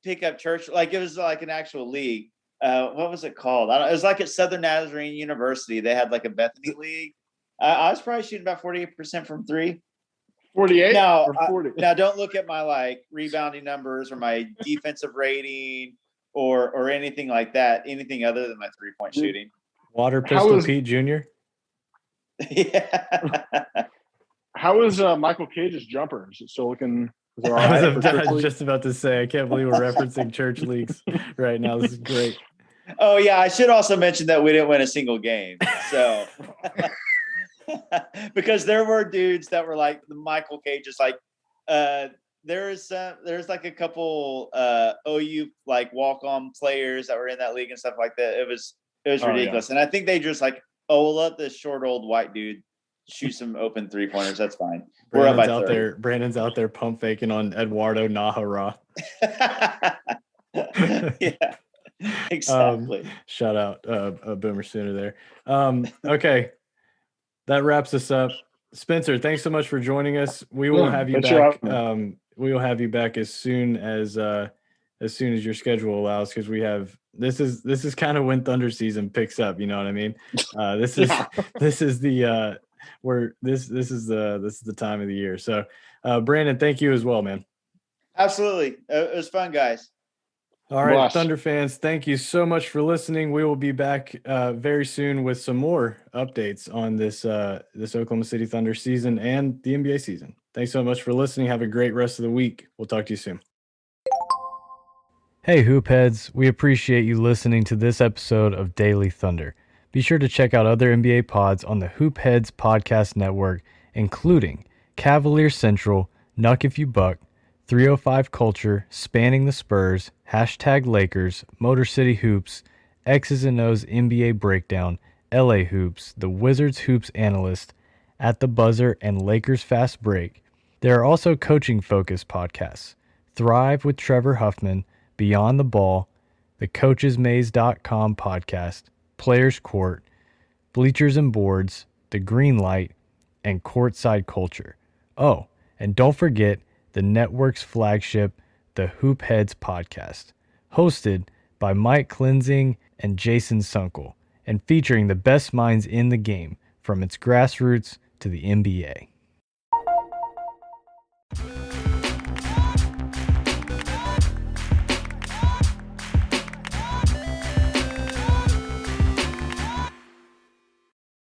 pickup church. Like, it was like an actual league. What was it called? It was like at Southern Nazarene University. They had like a Bethany league. I was probably shooting about 48% from three.
48
Now,
or 40?
now don't look at my like rebounding numbers or my defensive rating or anything like that. Anything other than my 3-point shooting.
Water
How
Pistol
is-
Pete Jr.?
Yeah.
How is Michael Cage's jumper? Is it still looking? Is it all
I
right
was
for church league?
just about to say, I can't believe we're referencing church leagues right now. This is great.
Oh yeah, I should also mention that we didn't win a single game. So because there were dudes that were like the Michael Cage is like there's like a couple OU like walk-on players that were in that league and stuff like that. It was ridiculous. And I think they just like, we'll let this short old white dude shoot some open 3-pointers. That's fine. We're up by 30.
Brandon's out there pump faking on Eduardo Nahara.
Yeah. Exactly.
Shout out Boomer Sooner there. Okay. That wraps us up. Spencer, thanks so much for joining us. We will have you back. We will have you back as soon as your schedule allows, because we have this is kind of when Thunder season picks up. You know what I mean? This is the time of the year. So, Brandon, thank you as well, man.
Absolutely, it was fun, guys.
All right,
Bless.
Thunder fans, thank you so much for listening. We will be back very soon with some more updates on this Oklahoma City Thunder season and the NBA season. Thanks so much for listening. Have a great rest of the week. We'll talk to you soon. Hey, Hoop Heads. We appreciate you listening to this episode of Daily Thunder. Be sure to check out other NBA pods on the Hoop Heads Podcast Network, including Cavalier Central, Nuck If You Buck, 305 Culture, Spanning the Spurs, #Lakers, Motor City Hoops, X's and O's NBA Breakdown, LA Hoops, The Wizards Hoops Analyst, At the Buzzer, and Lakers Fast Break. There are also coaching-focused podcasts, Thrive with Trevor Huffman, Beyond the Ball, the CoachesMaze.com podcast, Players Court, Bleachers and Boards, The Green Light, and Courtside Culture. Oh, and don't forget the network's flagship, the Hoop Heads podcast, hosted by Mike Klinzing and Jason Sunkel, and featuring the best minds in the game, from its grassroots to the NBA.